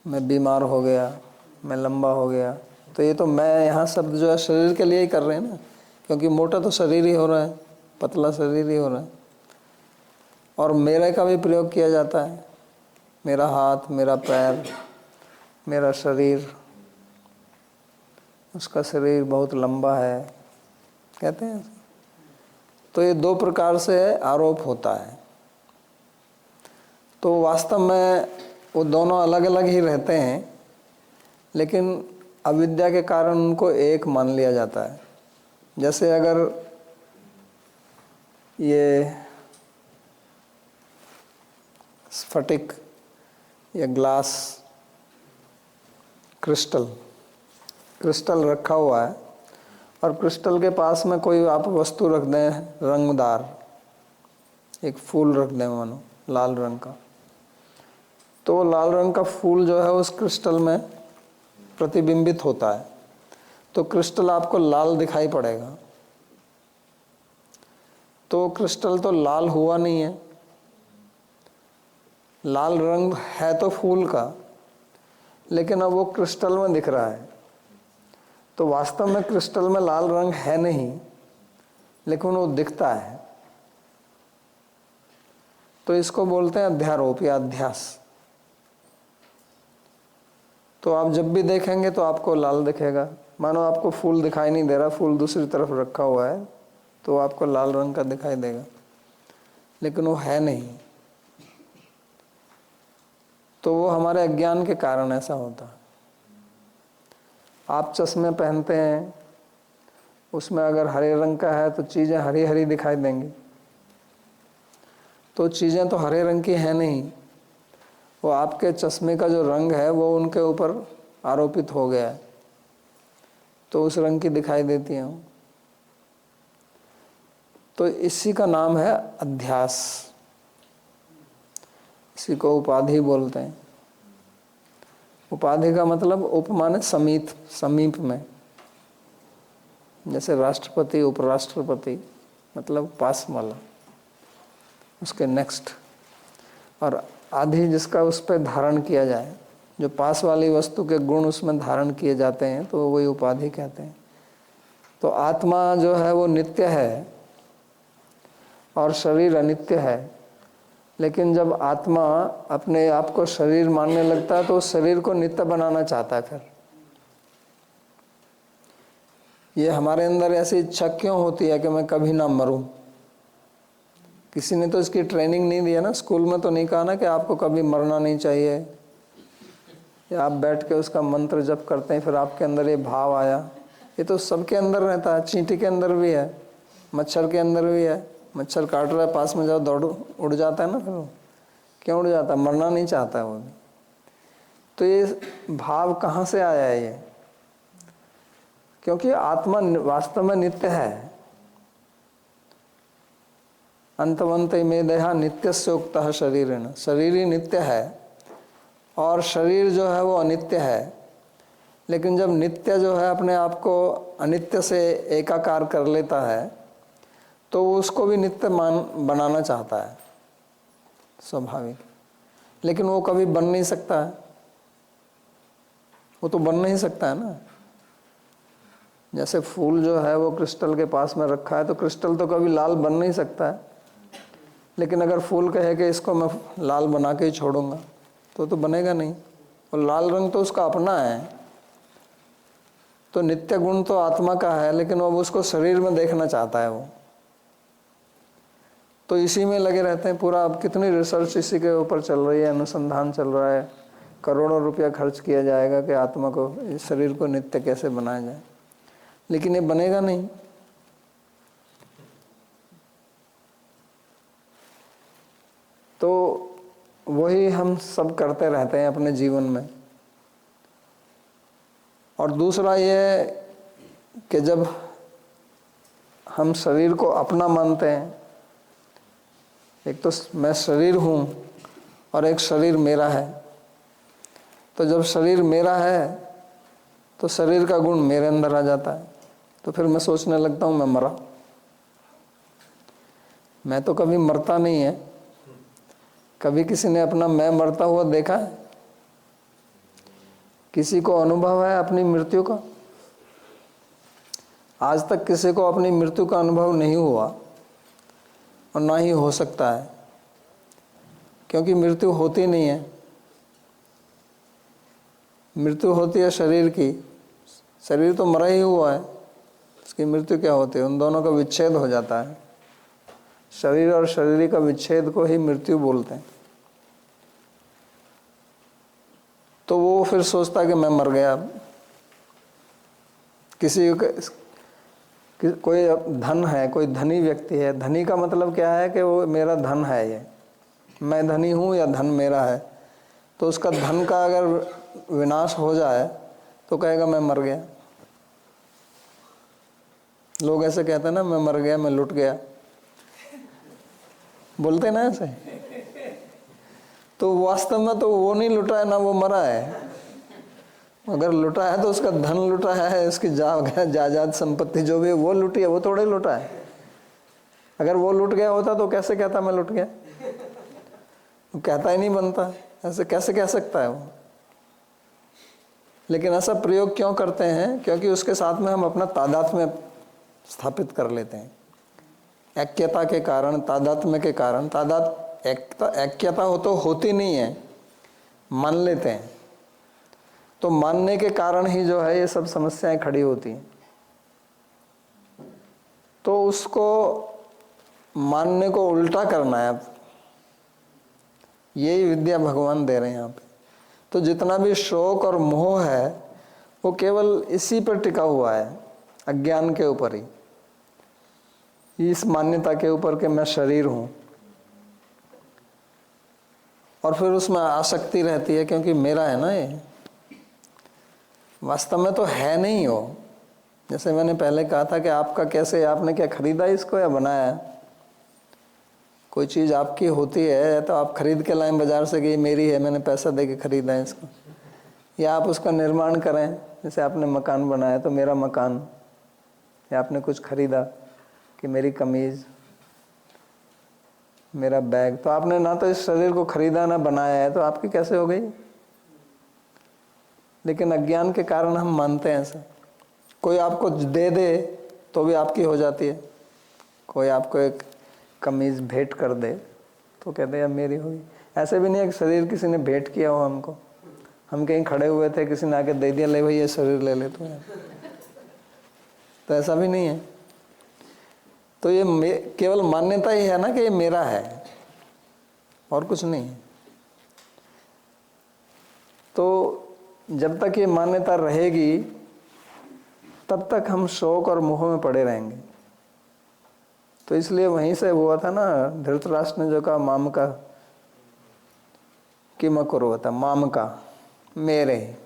मैं बीमार हो गया, मैं लंबा हो गया। तो ये तो मैं यहाँ शब्द जो है शरीर के लिए ही कर रहे हैं ना, क्योंकि मोटा तो शरीर ही हो रहा है, पतला शरीर ही हो रहा है। और मेरे का भी प्रयोग किया जाता है, मेरा हाथ, मेरा पैर, मेरा शरीर, उसका शरीर बहुत लंबा है, कहते हैं। तो ये दो प्रकार से आरोप होता है। तो वास्तव में वो दोनों अलग अलग ही रहते हैं, लेकिन अविद्या के कारण उनको एक मान लिया जाता है। जैसे अगर ये स्फटिक या ग्लास, क्रिस्टल रखा हुआ है और क्रिस्टल के पास में कोई आप वस्तु रख दें रंगदार, एक फूल रख दें मानो लाल रंग का, तो लाल रंग का फूल जो है उस क्रिस्टल में प्रतिबिंबित होता है, तो क्रिस्टल आपको लाल दिखाई पड़ेगा। तो क्रिस्टल तो लाल हुआ नहीं है, लाल रंग है तो फूल का, लेकिन अब वो क्रिस्टल में दिख रहा है। तो वास्तव में क्रिस्टल में लाल रंग है नहीं, लेकिन वो दिखता है। तो इसको बोलते हैं अध्यारोप या अध्यास। तो आप जब भी देखेंगे तो आपको लाल दिखेगा। मानो आपको फूल दिखाई नहीं दे रहा, फूल दूसरी तरफ रखा हुआ है, तो आपको लाल रंग का दिखाई देगा, लेकिन वो है नहीं। तो वो हमारे अज्ञान के कारण ऐसा होता है। आप चश्मे पहनते हैं, उसमें अगर हरे रंग का है तो चीज़ें हरी हरी दिखाई देंगी, तो चीज़ें तो हरे रंग की हैं नहीं, वो आपके चश्मे का जो रंग है वो उनके ऊपर आरोपित हो गया है, तो उस रंग की दिखाई देती हैं। तो इसी का नाम है अध्यास, इसी को उपाधि बोलते हैं। उपाधि का मतलब उप माने समीप, समीप में। जैसे राष्ट्रपति, उपराष्ट्रपति मतलब पास वाला, उसके नेक्स्ट। और आधि जिसका उस पर धारण किया जाए, जो पास वाली वस्तु के गुण उसमें धारण किए जाते हैं, तो वही उपाधि कहते हैं। तो आत्मा जो है वो नित्य है और शरीर अनित्य है। लेकिन जब आत्मा अपने आप को शरीर मानने लगता है तो उस शरीर को नित्य बनाना चाहता है। फिर ये हमारे अंदर ऐसी इच्छा क्यों होती है कि मैं कभी ना मरूं? किसी ने तो इसकी ट्रेनिंग नहीं दिया ना, स्कूल में तो नहीं कहा ना कि आपको कभी मरना नहीं चाहिए, या आप बैठ के उसका मंत्र जप करते हैं फिर आपके अंदर ये भाव आया। ये तो सबके अंदर रहता है, चींटी के अंदर भी है, मच्छर के अंदर भी है। मच्छर काट रहा है, पास में जाओ दौड़ उड़ जाता है ना, फिर वो क्यों उड़ जाता है? मरना नहीं चाहता है वो भी। तो ये भाव कहाँ से आया है? ये क्योंकि आत्मा वास्तव में नित्य है। अंतवंत में देहा नित्यस्य उक्तः शरीरेण, शरीर ही नित्य है और शरीर जो है वो अनित्य है। लेकिन जब नित्य जो है अपने आप को अनित्य से एकाकार कर लेता है तो वो उसको भी नित्य बनाना चाहता है, स्वाभाविक। लेकिन वो कभी बन नहीं सकता है, वो तो बन नहीं सकता है ना। जैसे फूल जो है वो क्रिस्टल के पास में रखा है, तो क्रिस्टल तो कभी लाल बन नहीं सकता है। लेकिन अगर फूल कहे कि इसको मैं लाल बना के ही छोड़ूंगा, तो बनेगा नहीं। और लाल रंग तो उसका अपना है। तो नित्य गुण तो आत्मा का है, लेकिन वो उसको शरीर में देखना चाहता है वो। तो इसी में लगे रहते हैं पूरा। अब कितनी रिसर्च इसी के ऊपर चल रही है, अनुसंधान चल रहा है, करोड़ों रुपया खर्च किया जाएगा कि आत्मा को, इस शरीर को नित्य कैसे बनाया जाए। लेकिन ये बनेगा नहीं। तो वही हम सब करते रहते हैं अपने जीवन में। और दूसरा ये कि जब हम शरीर को अपना मानते हैं, एक तो मैं शरीर हूँ और एक शरीर मेरा है। तो जब शरीर मेरा है तो शरीर का गुण मेरे अंदर आ जाता है, तो फिर मैं सोचने लगता हूँ मैं मरा। मैं तो कभी मरता नहीं है, कभी किसी ने अपना मैं मरता हुआ देखा है? किसी को अनुभव है अपनी मृत्यु का? आज तक किसी को अपनी मृत्यु का अनुभव नहीं हुआ और ना ही हो सकता है, क्योंकि मृत्यु होती नहीं है। मृत्यु होती है शरीर की, शरीर तो मरा ही हुआ है, उसकी मृत्यु क्या होती है? उन दोनों का विच्छेद हो जाता है। शरीर और शरीर का विच्छेद को ही मृत्यु बोलते हैं। तो वो फिर सोचता कि मैं मर गया। किसी कोई धन है, कोई धनी व्यक्ति है, धनी का मतलब क्या है कि वो मेरा धन है, ये मैं धनी हूँ या धन मेरा है, तो उसका धन का अगर विनाश हो जाए तो कहेगा मैं मर गया। लोग ऐसे कहते हैं ना, मैं मर गया, मैं लुट गया, बोलते ना ऐसे। तो वास्तव में तो वो नहीं लुटा है ना वो मरा है। अगर लुटा है तो उसका धन लुटा है, उसकी जायदाद संपत्ति जो भी है वो लुटी है, वो थोड़े लुटा है। अगर वो लुट गया होता तो कैसे कहता मैं लुट गया? वो कहता ही नहीं बनता, ऐसे कैसे कह सकता है वो? लेकिन ऐसा प्रयोग क्यों करते हैं? क्योंकि उसके साथ में हम अपना तादात्म्य स्थापित कर लेते हैं। ऐक्यता के कारण, तादात्म्य के कारण, ऐक्यता हो तो होती नहीं है, मान लेते हैं। तो मानने के कारण ही जो है ये सब समस्याएं खड़ी होती हैं। तो उसको मानने को उल्टा करना है। अब यही विद्या भगवान दे रहे हैं यहाँ पे। तो जितना भी शोक और मोह है वो केवल इसी पर टिका हुआ है, अज्ञान के ऊपर ही, इस मान्यता के ऊपर कि मैं शरीर हूं। और फिर उसमें आसक्ति रहती है, क्योंकि मेरा है ना ये, वास्तव में तो है नहीं हो। जैसे मैंने पहले कहा था कि आपका कैसे, आपने क्या खरीदा इसको या बनाया? कोई चीज़ आपकी होती है तो आप खरीद के लाएं बाजार से कि ये मेरी है, मैंने पैसा दे के खरीदा है इसको, या आप उसका निर्माण करें। जैसे आपने मकान बनाया तो मेरा मकान, या आपने कुछ खरीदा कि मेरी कमीज, मेरा बैग, तो आपने ना तो इस शरीर को खरीदा ना बनाया है, तो आपकी कैसे हो गई? लेकिन अज्ञान के कारण हम मानते हैं ऐसा। कोई आपको दे दे तो भी आपकी हो जाती है। कोई आपको एक कमीज भेंट कर दे तो कहते हैं मेरी हुई। ऐसे भी नहीं है कि शरीर किसी ने भेंट किया हो हमको, हम कहीं खड़े हुए थे, किसी ने आके दे दिया, ले भाई ये शरीर ले ले तो ऐसा भी नहीं है। तो ये केवल मान्यता ही है ना कि ये मेरा है, और कुछ नहीं है। तो जब तक ये मान्यता रहेगी तब तक हम शोक और मोह में पड़े रहेंगे। तो इसलिए वहीं से हुआ था ना, धृतराष्ट्र ने जो कहा माम का कि मकुर्वत, माम का मेरे,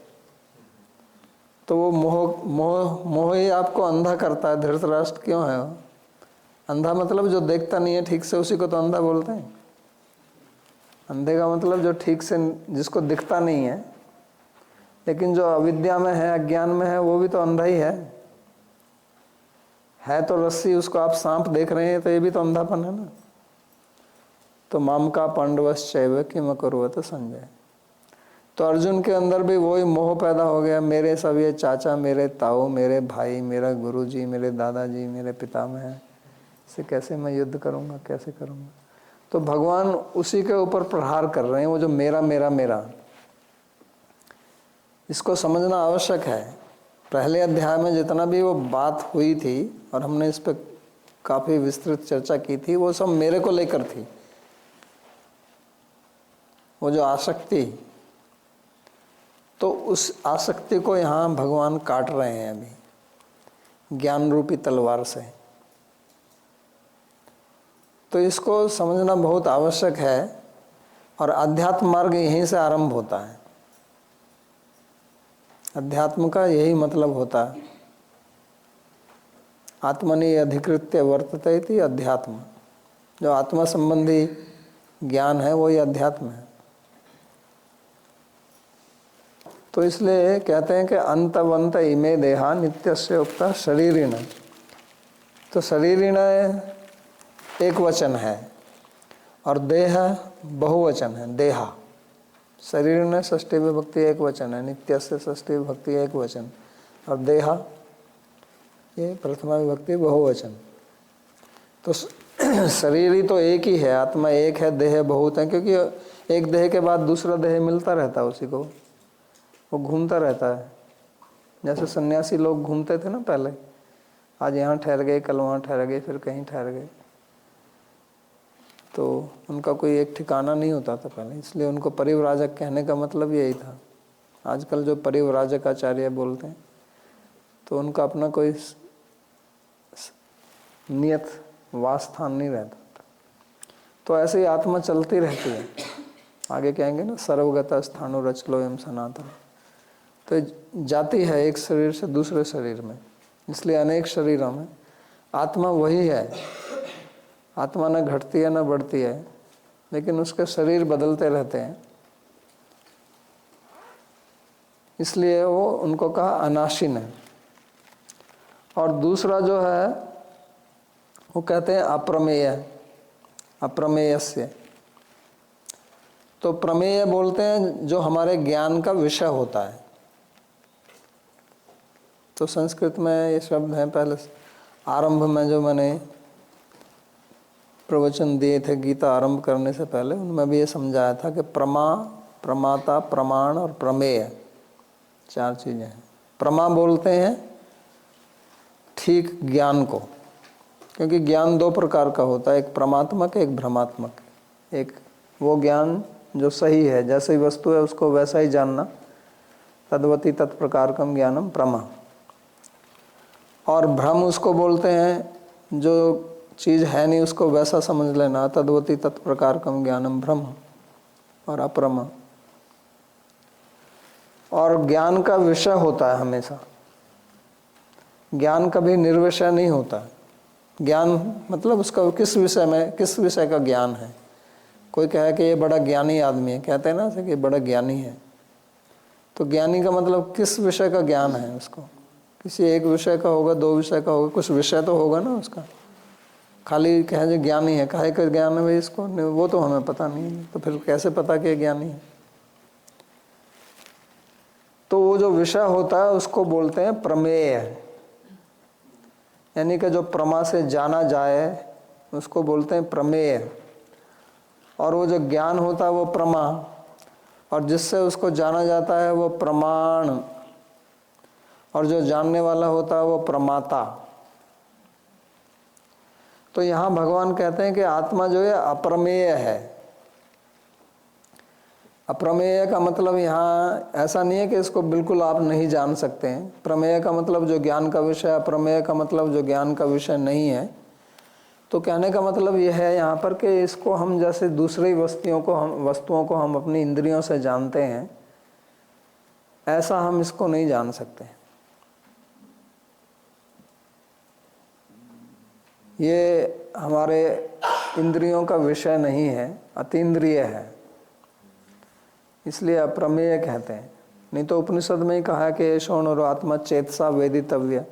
तो वो मोह मोह मोह ही आपको अंधा करता है। धृतराष्ट्र क्यों है वो अंधा? मतलब जो देखता नहीं है ठीक से, उसी को तो अंधा बोलते हैं। अंधे का मतलब जो ठीक से, जिसको दिखता नहीं है, लेकिन जो अविद्या में है, अज्ञान में है, वो भी तो अंधा ही है तो रस्सी, उसको आप सांप देख रहे हैं तो ये भी तो अंधापन है ना। तो माम का पांडवश्चैव किम अकुर्वत संजय। तो अर्जुन के अंदर भी वही मोह पैदा हो गया, मेरे सब ये चाचा, मेरे ताऊ, मेरे भाई, मेरा गुरुजी, मेरे दादाजी, मेरे पितामह, इससे कैसे मैं युद्ध करूंगा, कैसे करूंगा? तो भगवान उसी के ऊपर प्रहार कर रहे हैं, वो जो मेरा मेरा मेरा। इसको समझना आवश्यक है। पहले अध्याय में जितना भी वो बात हुई थी और हमने इस पर काफी विस्तृत चर्चा की थी, वो सब मेरे को लेकर थी। वो जो आसक्ति, तो उस आसक्ति को यहाँ भगवान काट रहे हैं अभी ज्ञान रूपी तलवार से। तो इसको समझना बहुत आवश्यक है। और अध्यात्म मार्ग यहीं से आरंभ होता है। अध्यात्म का यही मतलब होता है। आत्मनि अधिकृत्य वर्तते इति अध्यात्म। जो आत्मा संबंधी ज्ञान है वही अध्यात्म है। तो इसलिए कहते हैं कि अंतवंत इमे देहा नित्यस्य उक्ता शरीरिण। तो शरीरिण एक वचन है और देह बहुवचन है, देहा। शरीर में षष्ठी विभक्ति एक वचन है, नित्य से षष्ठी विभक्ति एक वचन, और देहा ये प्रथमा विभक्ति बहुवचन। तो शरीर ही तो एक ही है, आत्मा एक है, देह बहुत है, क्योंकि एक देह के बाद दूसरा देह मिलता रहता है उसी को, वो घूमता रहता है। जैसे सन्यासी लोग घूमते थे ना पहले, आज यहाँ ठहर गए, कल वहाँ ठहर गए, फिर कहीं ठहर गए, तो उनका कोई एक ठिकाना नहीं होता था पहले, इसलिए उनको परिव्राजक कहने का मतलब यही था। आजकल जो परिव्राजक आचार्य बोलते हैं तो उनका अपना कोई नियत वास्थान नहीं रहता। तो ऐसे ही आत्मा चलती रहती है, आगे कहेंगे ना, सर्वगत स्थानो रचलो एवं सनातन। तो जाती है एक शरीर से दूसरे शरीर में, इसलिए अनेक शरीरों में आत्मा वही है। आत्मा न घटती है न बढ़ती है, लेकिन उसके शरीर बदलते रहते हैं, इसलिए वो उनको कहा अनाशिन है। और दूसरा जो है वो कहते हैं अप्रमेय, अप्रमेयस्य। तो प्रमेय बोलते हैं जो हमारे ज्ञान का विषय होता है। तो संस्कृत में ये शब्द हैं, पहले आरंभ में जो मैंने प्रवचन दिए थे गीता आरंभ करने से पहले, उनमें भी ये समझाया था कि प्रमा, प्रमाता, प्रमाण और प्रमेय, चार चीजें हैं। प्रमा बोलते हैं ठीक ज्ञान को, क्योंकि ज्ञान दो प्रकार का होता है, एक प्रमात्मक एक भ्रमात्मक। एक वो ज्ञान जो सही है, जैसे ही वस्तु है उसको वैसा ही जानना, तद्वती तत्प्रकारकम ज्ञानम प्रमा। और भ्रम उसको बोलते हैं जो चीज़ है नहीं उसको वैसा समझ लेना, तद्वती तत्प्रकारकम ज्ञानम भ्रम और अप्रमा। और ज्ञान का विषय होता है हमेशा, ज्ञान कभी निर्विषय नहीं होता। ज्ञान मतलब उसका किस विषय में, किस विषय का ज्ञान है। कोई कहे कि ये बड़ा ज्ञानी आदमी है, कहते हैं ना कि बड़ा ज्ञानी है, तो ज्ञानी का मतलब किस विषय का ज्ञान है उसको। किसी एक विषय का होगा, दो विषय का होगा, कुछ विषय तो होगा ना उसका। खाली कहे जो ज्ञानी है, काहे का ज्ञान है भाई इसको, वो तो हमें पता नहीं है, तो फिर कैसे पता कि ज्ञानी है। तो वो जो विषय होता है उसको बोलते हैं प्रमेय, यानी कि जो प्रमा से जाना जाए उसको बोलते हैं प्रमेय। और वो जो ज्ञान होता है वो प्रमा, और जिससे उसको जाना जाता है वो प्रमाण, और जो जानने वाला होता है वो प्रमाता। तो यहाँ भगवान कहते हैं कि आत्मा जो है अप्रमेय है। अप्रमेय का मतलब यहाँ ऐसा नहीं है कि इसको बिल्कुल आप नहीं जान सकते हैं। प्रमेय का मतलब जो ज्ञान का विषय, अप्रमेय का मतलब जो ज्ञान का विषय नहीं है। तो कहने का मतलब यह है यहाँ पर कि इसको हम जैसे दूसरी वस्तुओं को हम अपनी इंद्रियों से जानते हैं, ऐसा हम इसको नहीं जान सकते। ये हमारे इंद्रियों का विषय नहीं है, अतीन्द्रिय है, इसलिए अप्रमेय कहते हैं। नहीं तो उपनिषद में ही कहा है कि शौणो आत्मा चेतसा वेदितव्य,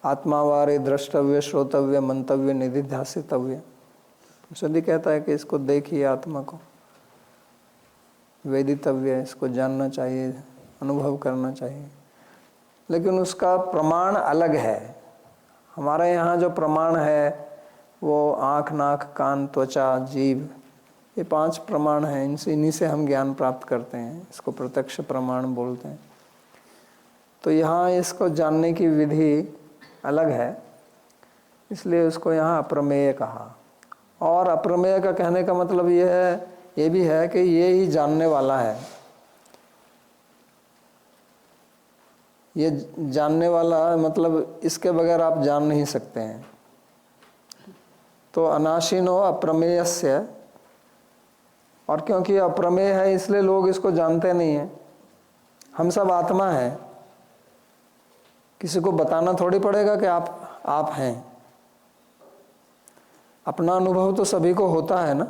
आत्मा वारे द्रष्टव्य, श्रोतव्य, मंतव्य, निधिध्यासितव्य। उपनिषद ही कहता है कि इसको देखिए, आत्मा को वेदितव्य, इसको जानना चाहिए, अनुभव करना चाहिए। लेकिन उसका प्रमाण अलग है। हमारे यहाँ जो प्रमाण है वो आँख, नाक, कान, त्वचा, जीभ, ये 5 प्रमाण हैं। इन्हीं से हम ज्ञान प्राप्त करते हैं, इसको प्रत्यक्ष प्रमाण बोलते हैं। तो यहाँ इसको जानने की विधि अलग है, इसलिए उसको यहाँ अप्रमेय कहा। और अप्रमेय का कहने का मतलब ये भी है कि ये ही जानने वाला है। ये जानने वाला मतलब इसके बगैर आप जान नहीं सकते हैं। तो अनाशिनो अप्रमेयस्य, और क्योंकि अप्रमेय है इसलिए लोग इसको जानते नहीं हैं। हम सब आत्मा है, किसी को बताना थोड़ी पड़ेगा कि आप हैं। अपना अनुभव तो सभी को होता है ना।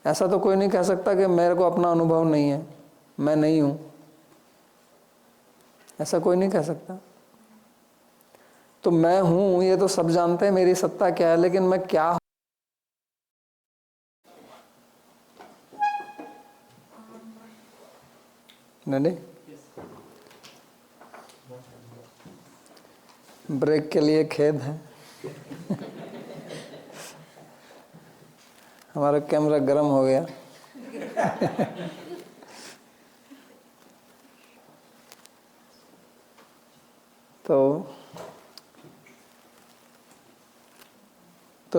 ऐसा तो कोई नहीं कह सकता कि मेरे को अपना अनुभव नहीं है, मैं नहीं हूं, ऐसा कोई नहीं कह सकता। तो मैं हूं ये तो सब जानते हैं मेरी सत्ता क्या है, लेकिन मैं क्या नहीं, ब्रेक के लिए खेद है। हमारा कैमरा गर्म हो गया। तो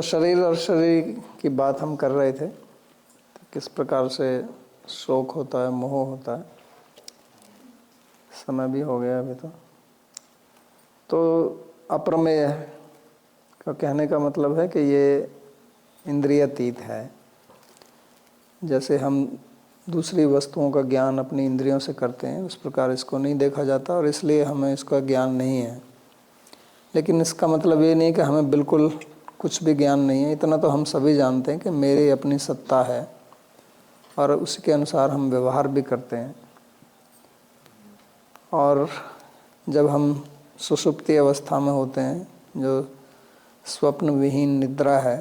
शरीर और शरीर की बात हम कर रहे थे, तो किस प्रकार से शोक होता है, मोह होता है। समय भी हो गया अभी तो अप्रमेय का कहने का मतलब है कि ये इंद्रियातीत है। जैसे हम दूसरी वस्तुओं का ज्ञान अपनी इंद्रियों से करते हैं, उस प्रकार इसको नहीं देखा जाता और इसलिए हमें इसका ज्ञान नहीं है। लेकिन इसका मतलब ये नहीं कि हमें बिल्कुल कुछ भी ज्ञान नहीं है। इतना तो हम सभी जानते हैं कि मेरी अपनी सत्ता है और उसी के अनुसार हम व्यवहार भी करते हैं। और जब हम सुषुप्ति अवस्था में होते हैं, जो स्वप्न विहीन निद्रा है,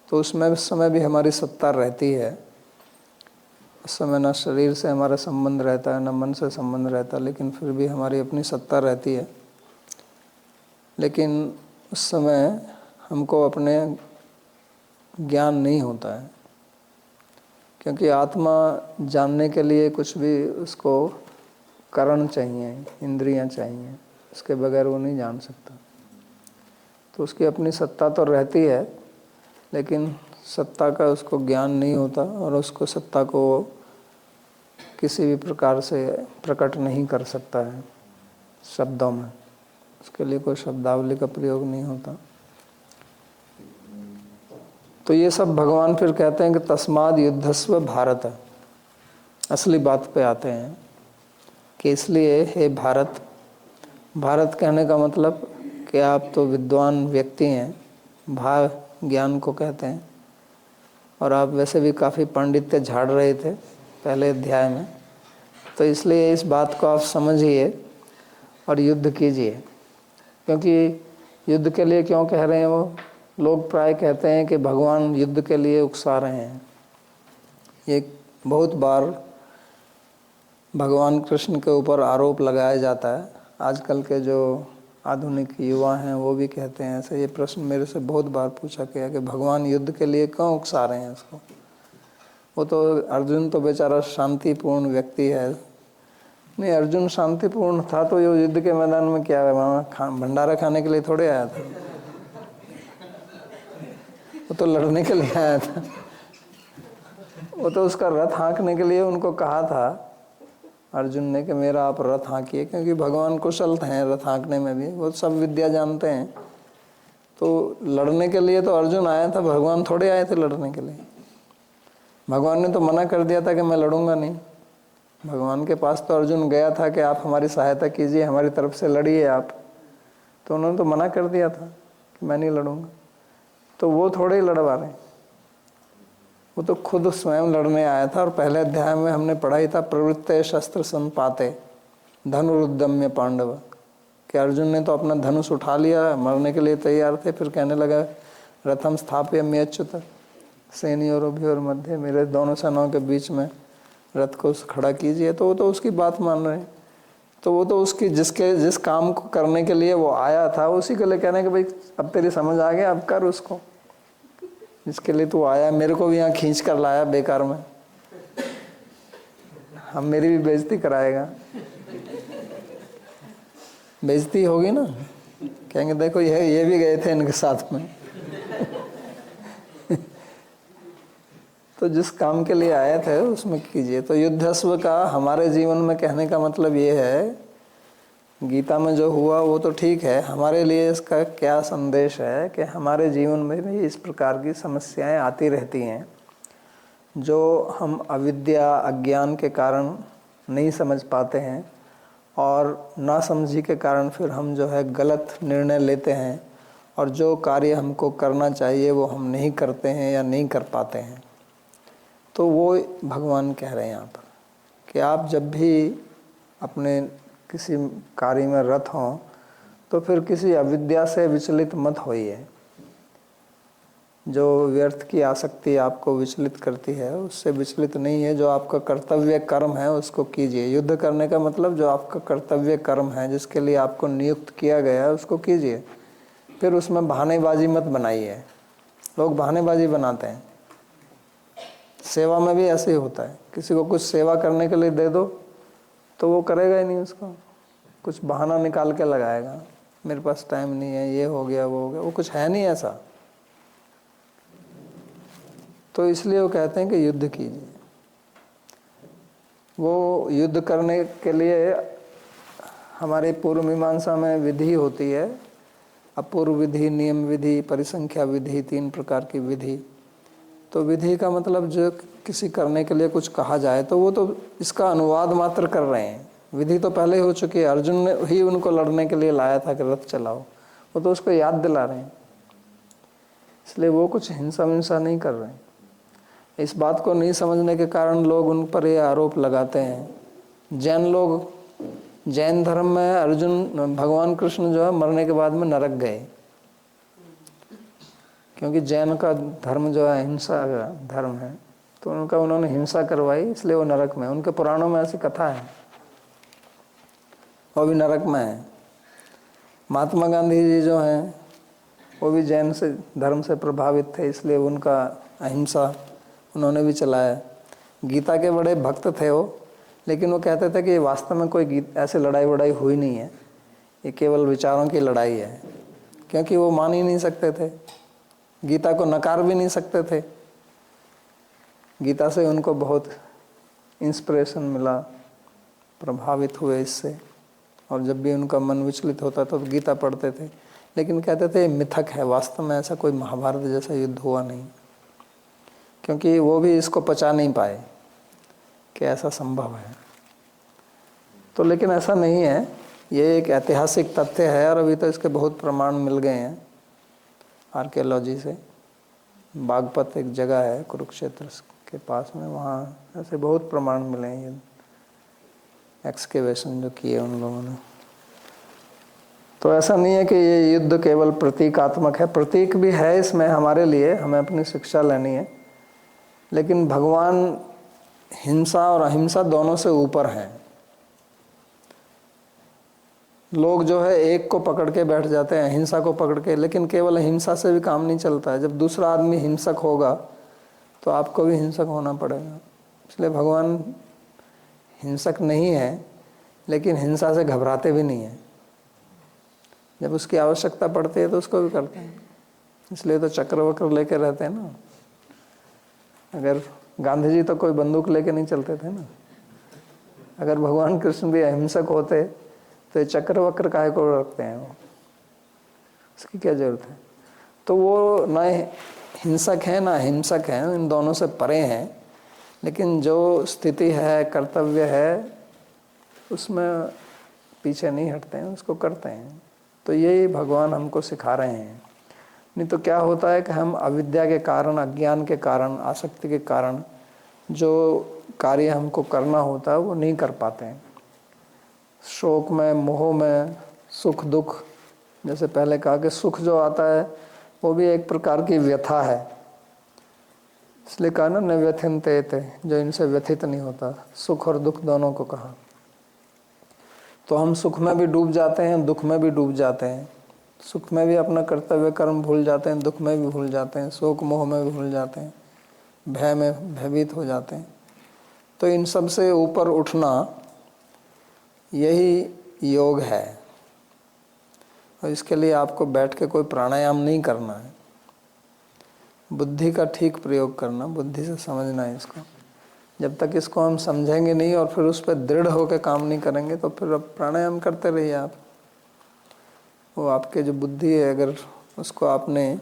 तो उसमें उस समय भी हमारी सत्ता रहती है। उस समय ना शरीर से हमारा संबंध रहता है, ना मन से संबंध रहता है, लेकिन फिर भी हमारी अपनी सत्ता रहती है। लेकिन उस समय हमको अपने ज्ञान नहीं होता है, क्योंकि आत्मा जानने के लिए कुछ भी उसको कारण चाहिए, इंद्रियां चाहिए, उसके बगैर वो नहीं जान सकता। तो उसकी अपनी सत्ता तो रहती है, लेकिन सत्ता का उसको ज्ञान नहीं होता और उसको सत्ता को किसी भी प्रकार से प्रकट नहीं कर सकता है शब्दों में। उसके लिए कोई शब्दावली का प्रयोग नहीं होता। तो ये सब भगवान फिर कहते हैं कि तस्माद् युद्धस्व भारत। असली बात पे आते हैं कि इसलिए हे भारत, भारत कहने का मतलब कि आप तो विद्वान व्यक्ति हैं, भा ज्ञान को कहते हैं, और आप वैसे भी काफ़ी पांडित्य झाड़ रहे थे पहले अध्याय में। तो इसलिए इस बात को आप समझिए और युद्ध कीजिए। क्योंकि युद्ध के लिए क्यों कह रहे हैं वो लोग? प्राय कहते हैं कि भगवान युद्ध के लिए उकसा रहे हैं। ये बहुत बार भगवान कृष्ण के ऊपर आरोप लगाया जाता है। आजकल के जो आधुनिक युवा हैं वो भी कहते हैं ऐसे। ये प्रश्न मेरे से बहुत बार पूछा गया कि भगवान युद्ध के लिए क्यों उकसा रहे हैं उसको। वो तो अर्जुन तो बेचारा शांतिपूर्ण व्यक्ति है। नहीं, अर्जुन शांतिपूर्ण था तो ये युद्ध के मैदान में क्या है, वहाँ भंडारा खाने के लिए थोड़े आया था। वो तो लड़ने के लिए आया था। वो तो उसका रथ हाँकने के लिए उनको कहा था अर्जुन ने कि मेरा आप रथ हाँकिए, क्योंकि भगवान कुशल हैं रथ हाँकने में भी, वो सब विद्या जानते हैं। तो लड़ने के लिए तो अर्जुन आया था, भगवान थोड़े आए थे लड़ने के लिए। भगवान ने तो मना कर दिया था कि मैं लड़ूंगा नहीं। भगवान के पास तो अर्जुन गया था कि आप हमारी सहायता कीजिए, हमारी तरफ से लड़िए आप। तो उन्होंने तो मना कर दिया था कि मैं नहीं लड़ूंगा। तो वो थोड़े ही लड़वा रहे, वो तो खुद स्वयं लड़ने आया था। और पहले अध्याय में हमने पढ़ा ही था, प्रवृत्ते शस्त्र संपाते धनुरुद्यम्य पांडव, कि अर्जुन ने तो अपना धनुष उठा लिया, मरने के लिए तैयार थे। फिर कहने लगा रथम स्थाप्य म्यच्युत सेनयोरभ्योर मध्य, मेरे दोनों सेनाओं के बीच में रथ को खड़ा कीजिए। तो वो तो उसकी बात मान रहे हैं। तो वो तो उसकी जिस काम को करने के लिए वो आया था उसी के लिए कहने कि भाई अब तेरी समझ आ गया, अब कर उसको, जिसके लिए तू आया। मेरे को भी यहाँ खींच कर लाया बेकार में, हम मेरी भी बेइज्जती कराएगा। बेइज्जती होगी ना, कहेंगे देखो ये भी गए थे इनके साथ में। तो जिस काम के लिए आए थे उसमें कीजिए। तो युद्धस्व का हमारे जीवन में कहने का मतलब ये है, गीता में जो हुआ वो तो ठीक है, हमारे लिए इसका क्या संदेश है कि हमारे जीवन में भी इस प्रकार की समस्याएं आती रहती हैं, जो हम अविद्या अज्ञान के कारण नहीं समझ पाते हैं, और नासमझी के कारण फिर हम जो है गलत निर्णय लेते हैं, और जो कार्य हमको करना चाहिए वो हम नहीं करते हैं या नहीं कर पाते हैं। तो वो भगवान कह रहे हैं यहाँ पर कि आप जब भी अपने किसी कार्य में रत हों तो फिर किसी अविद्या से विचलित मत होइए। जो व्यर्थ की आसक्ति आपको विचलित करती है उससे विचलित नहीं है। जो आपका कर्तव्य कर्म है उसको कीजिए। युद्ध करने का मतलब जो आपका कर्तव्य कर्म है, जिसके लिए आपको नियुक्त किया गया है, उसको कीजिए। फिर उसमें बहानेबाजी मत बनाइए। लोग बहानेबाजी बनाते हैं। सेवा में भी ऐसे ही होता है। किसी को कुछ सेवा करने के लिए दे दो तो वो करेगा ही नहीं, उसको कुछ बहाना निकाल के लगाएगा, मेरे पास टाइम नहीं है, ये हो गया वो हो गया। वो कुछ है नहीं ऐसा। तो इसलिए वो कहते हैं कि युद्ध कीजिए। वो युद्ध करने के लिए हमारे पूर्व मीमांसा में विधि होती है। अपूर्व विधि, नियम विधि, परिसंख्या विधि, 3 प्रकार की विधि। तो विधि का मतलब जो किसी करने के लिए कुछ कहा जाए तो वो तो इसका अनुवाद मात्र कर रहे हैं। विधि तो पहले हो चुकी है। अर्जुन ने ही उनको लड़ने के लिए लाया था कि रथ चलाओ, वो तो उसको याद दिला रहे हैं। इसलिए वो कुछ हिंसा विंसा नहीं कर रहे हैं। इस बात को नहीं समझने के कारण लोग उन पर ये आरोप लगाते हैं। जैन लोग, जैन धर्म में अर्जुन, भगवान कृष्ण जो है मरने के बाद में नरक गए, क्योंकि जैन का धर्म जो है हिंसा का धर्म है। तो उन्होंने हिंसा करवाई, इसलिए वो नरक में। उनके पुराणों में ऐसी कथा है, वो भी नरक में है। महात्मा गांधी जी जो हैं वो भी जैन से धर्म से प्रभावित थे, इसलिए उनका अहिंसा उन्होंने भी चलाया। गीता के बड़े भक्त थे वो, लेकिन वो कहते थे कि वास्तव में कोई ऐसे लड़ाई वड़ाई हुई नहीं है, ये केवल विचारों की लड़ाई है। क्योंकि वो मान ही नहीं सकते थे, गीता को नकार भी नहीं सकते थे। गीता से उनको बहुत इंस्पिरेशन मिला, प्रभावित हुए इससे, और जब भी उनका मन विचलित होता तो गीता पढ़ते थे। लेकिन कहते थे ये मिथक है, वास्तव में ऐसा कोई महाभारत जैसा युद्ध हुआ नहीं। क्योंकि वो भी इसको पचा नहीं पाए कि ऐसा संभव है। तो लेकिन ऐसा नहीं है, ये एक ऐतिहासिक तथ्य है और अभी तो इसके बहुत प्रमाण मिल गए हैं आर्कियोलॉजी से। बागपत एक जगह है कुरुक्षेत्र के पास में, वहाँ ऐसे बहुत प्रमाण मिले हैं, ये एक्सकेवेशन जो किए उन लोगों ने। तो ऐसा नहीं है कि ये युद्ध केवल प्रतीकात्मक है, प्रतीक भी है इसमें हमारे लिए, हमें अपनी शिक्षा लेनी है। लेकिन भगवान हिंसा और अहिंसा दोनों से ऊपर हैं। लोग जो है एक को पकड़ के बैठ जाते हैं, हिंसा को पकड़ के, लेकिन केवल हिंसा से भी काम नहीं चलता है। जब दूसरा आदमी हिंसक होगा तो आपको भी हिंसक होना पड़ेगा। इसलिए भगवान हिंसक नहीं है, लेकिन हिंसा से घबराते भी नहीं है। जब उसकी आवश्यकता पड़ती है तो उसको भी करते हैं। इसलिए तो चक्र वक्र लेके रहते हैं ना। अगर गांधी जी तो कोई बंदूक लेके नहीं चलते थे ना। अगर भगवान कृष्ण भी अहिंसक होते तो ये चक्र वक्र काहे को रखते हैं, वो उसकी क्या जरूरत है। तो वो ना हिंसक है ना हिंसक है, इन दोनों से परे हैं। लेकिन जो स्थिति है, कर्तव्य है, उसमें पीछे नहीं हटते हैं, उसको करते हैं। तो यही भगवान हमको सिखा रहे हैं। नहीं तो क्या होता है कि हम अविद्या के कारण, अज्ञान के कारण, आसक्ति के कारण जो कार्य हमको करना होता है वो नहीं कर पाते हैं। शोक में, मोह में, सुख दुख, जैसे पहले कहा कि सुख जो आता है वो भी एक प्रकार की व्यथा है। इसलिए कहा ना, न व्यथिन्ते ते, जो इनसे व्यथित नहीं होता। सुख और दुख दोनों को कहा। तो हम सुख में भी डूब जाते हैं, दुख में भी डूब जाते हैं। सुख में भी अपना कर्तव्य कर्म भूल जाते हैं, दुख में भी भूल जाते हैं, शोक मोह में भी भूल जाते हैं, भय में भयभीत हो जाते हैं। तो इन सब से ऊपर उठना यही योग है। और इसके लिए आपको बैठ के कोई प्राणायाम नहीं करना है, बुद्धि का ठीक प्रयोग करना, बुद्धि से समझना है इसको। जब तक इसको हम समझेंगे नहीं और फिर उस पर दृढ़ होकर काम नहीं करेंगे तो फिर अब प्राणायाम करते रहिए आप। वो आपके जो बुद्धि है, अगर उसको आपने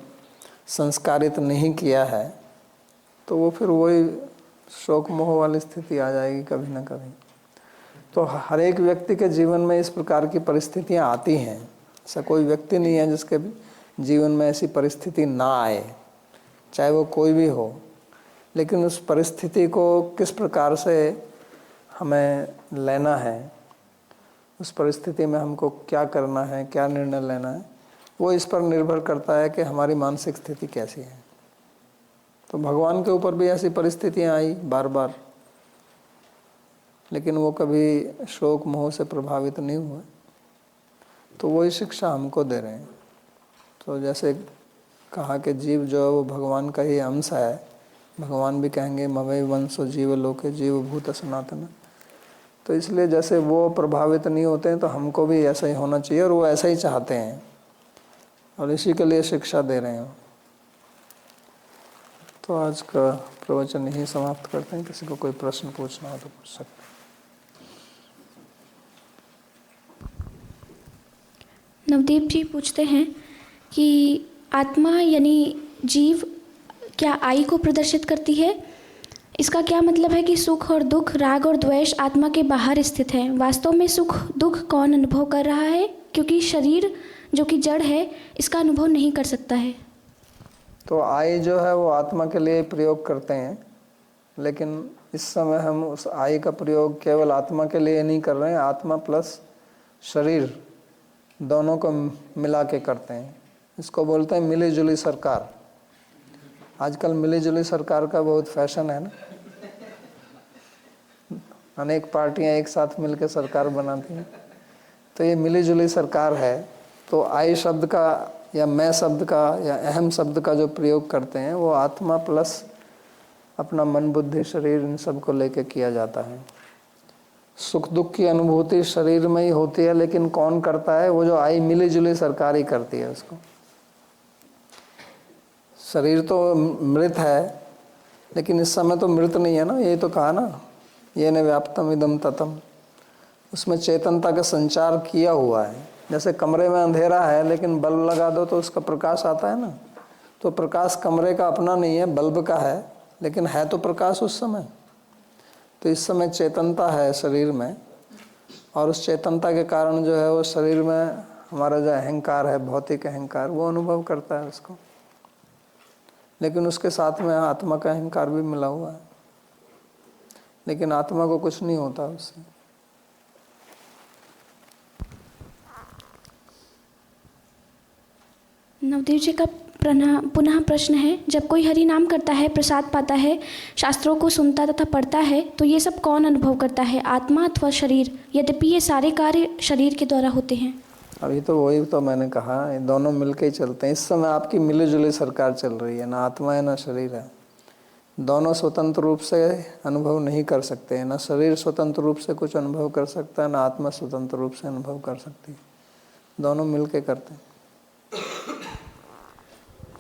संस्कारित नहीं किया है तो वो फिर वही शोक मोह वाली स्थिति आ जाएगी कभी ना कभी। तो हर एक व्यक्ति के जीवन में इस प्रकार की परिस्थितियां आती हैं। ऐसा कोई व्यक्ति नहीं है जिसके जीवन में ऐसी परिस्थिति ना आए, चाहे वो कोई भी हो। लेकिन उस परिस्थिति को किस प्रकार से हमें लेना है, उस परिस्थिति में हमको क्या करना है, क्या निर्णय लेना है, वो इस पर निर्भर करता है कि हमारी मानसिक स्थिति कैसी है। तो भगवान के ऊपर भी ऐसी परिस्थितियां आई बार बार, लेकिन वो कभी शोक मोह से प्रभावित नहीं हुए। तो वही शिक्षा हमको दे रहे हैं। तो जैसे कहा कि जीव जो है वो भगवान का ही अंश है, भगवान भी कहेंगे मवै वंशो जीव लोके जीव भूत सनातन। तो इसलिए जैसे वो प्रभावित नहीं होते हैं तो हमको भी ऐसा ही होना चाहिए, और वो ऐसा ही चाहते हैं, और इसी के लिए शिक्षा दे रहे हैं। तो आज का प्रवचन यही समाप्त करते हैं। किसी को कोई प्रश्न पूछना हो तो पूछ सकते हैं। नवदीप जी पूछते हैं कि आत्मा यानी जीव क्या आई को प्रदर्शित करती है? इसका क्या मतलब है कि सुख और दुख, राग और द्वेष आत्मा के बाहर स्थित है? वास्तव में सुख दुख कौन अनुभव कर रहा है? क्योंकि शरीर जो कि जड़ है इसका अनुभव नहीं कर सकता है। तो आई जो है वो आत्मा के लिए प्रयोग करते हैं, लेकिन इस समय हम उस आई का प्रयोग केवल आत्मा के लिए नहीं कर रहे हैं, आत्मा प्लस शरीर दोनों को मिला के करते हैं। इसको बोलते हैं मिली जुली सरकार। आजकल मिली जुली सरकार का बहुत फैशन है ना, अनेक पार्टियां एक साथ मिलकर सरकार बनाती हैं। तो ये मिली जुली सरकार है। तो आई शब्द का या मैं शब्द का या अहम शब्द का जो प्रयोग करते हैं वो आत्मा प्लस अपना मन बुद्धि शरीर इन सब को लेकर किया जाता है। सुख दुख की अनुभूति शरीर में ही होती है, लेकिन कौन करता है? वो जो आई मिली जुली सरकार ही करती है उसको। शरीर तो मृत है, लेकिन इस समय तो मृत नहीं है ना। ये तो कहा ना, ये न व्याप्तम इदम ततम, उसमें चेतनता का संचार किया हुआ है। जैसे कमरे में अंधेरा है लेकिन बल्ब लगा दो तो उसका प्रकाश आता है ना। तो प्रकाश कमरे का अपना नहीं है, बल्ब का है, लेकिन है तो प्रकाश उस समय। तो इस समय चेतनता है शरीर में, और उस चेतनता के कारण जो है वो शरीर में हमारा जो अहंकार है, भौतिक अहंकार, वो अनुभव करता है उसको। लेकिन उसके साथ में आत्मा का अहंकार भी मिला हुआ है, लेकिन आत्मा को कुछ नहीं होता उससे। नवदीप जी का पुनः प्रश्न है, जब कोई हरि नाम करता है, प्रसाद पाता है, शास्त्रों को सुनता तथा पढ़ता है, तो ये सब कौन अनुभव करता है, आत्मा अथवा शरीर? यद्यपि ये सारे कार्य शरीर के द्वारा होते हैं। अभी तो वही तो मैंने कहा, ये दोनों मिलके ही चलते हैं। इस समय आपकी मिली जुली सरकार चल रही है, ना आत्मा है ना शरीर है। दोनों स्वतंत्र रूप से अनुभव नहीं कर सकते हैं। ना शरीर स्वतंत्र रूप से कुछ अनुभव कर सकता है, ना आत्मा स्वतंत्र रूप से अनुभव कर सकती है। दोनों मिलके करते हैं।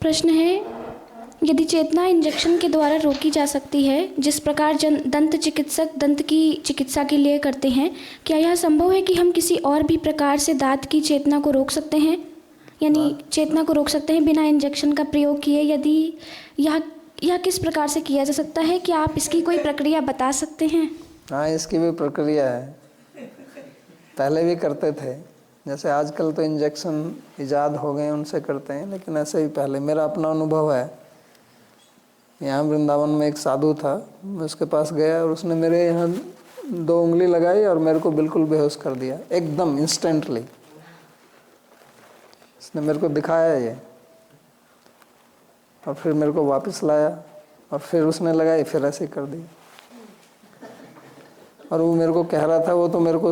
प्रश्न है, यदि चेतना इंजेक्शन के द्वारा रोकी जा सकती है, जिस प्रकार दंत चिकित्सक दंत की चिकित्सा के लिए करते हैं, क्या यह संभव है कि हम किसी और भी प्रकार से दांत की चेतना को रोक सकते हैं? यानी चेतना को रोक सकते हैं बिना इंजेक्शन का प्रयोग किए? यदि यह किस प्रकार से किया जा सकता है? क्या आप इसकी कोई प्रक्रिया बता सकते हैं? हाँ, इसकी भी प्रक्रिया है, पहले भी करते थे। जैसे आजकल तो इंजेक्शन इजाद हो गए उनसे करते हैं, लेकिन ऐसे ही पहले मेरा अपना अनुभव है। यहाँ वृंदावन में एक साधु था, मैं उसके पास गया और उसने मेरे यहाँ 2 उंगली लगाई और मेरे को बिल्कुल बेहोश कर दिया, एकदम इंस्टेंटली। उसने मेरे को दिखाया ये, और फिर मेरे को वापस लाया, और फिर उसने लगाई, फिर ऐसे कर दी। और वो मेरे को कह रहा था, वो तो मेरे को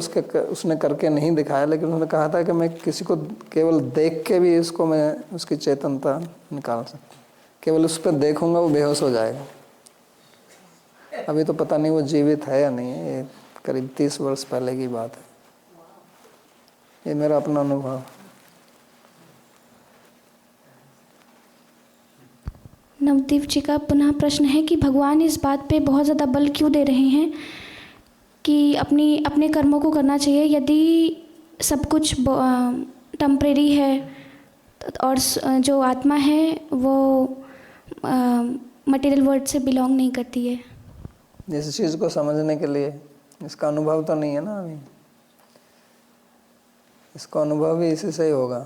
उसने करके नहीं दिखाया, लेकिन उसने कहा था कि मैं किसी को केवल देख के भी इसको मैं उसकी चेतनता निकाल सकता हूँ। केवल उस पर देखूंगा वो बेहोश हो जाएगा। अभी तो पता नहीं वो जीवित है या नहीं है, ये करीब 30 वर्ष पहले की बात है। ये मेरा अपना अनुभव। नवदीप जी का पुनः प्रश्न है कि भगवान इस बात पे बहुत ज़्यादा बल क्यों दे रहे हैं कि अपने कर्मों को करना चाहिए, यदि सब कुछ टेम्परेरी है और जो आत्मा है वो मटेरियल वर्ल्ड से बिलोंग नहीं करती है? इस चीज़ को समझने के लिए इसका अनुभव तो नहीं है ना अभी, इसको अनुभव भी इसी से ही होगा।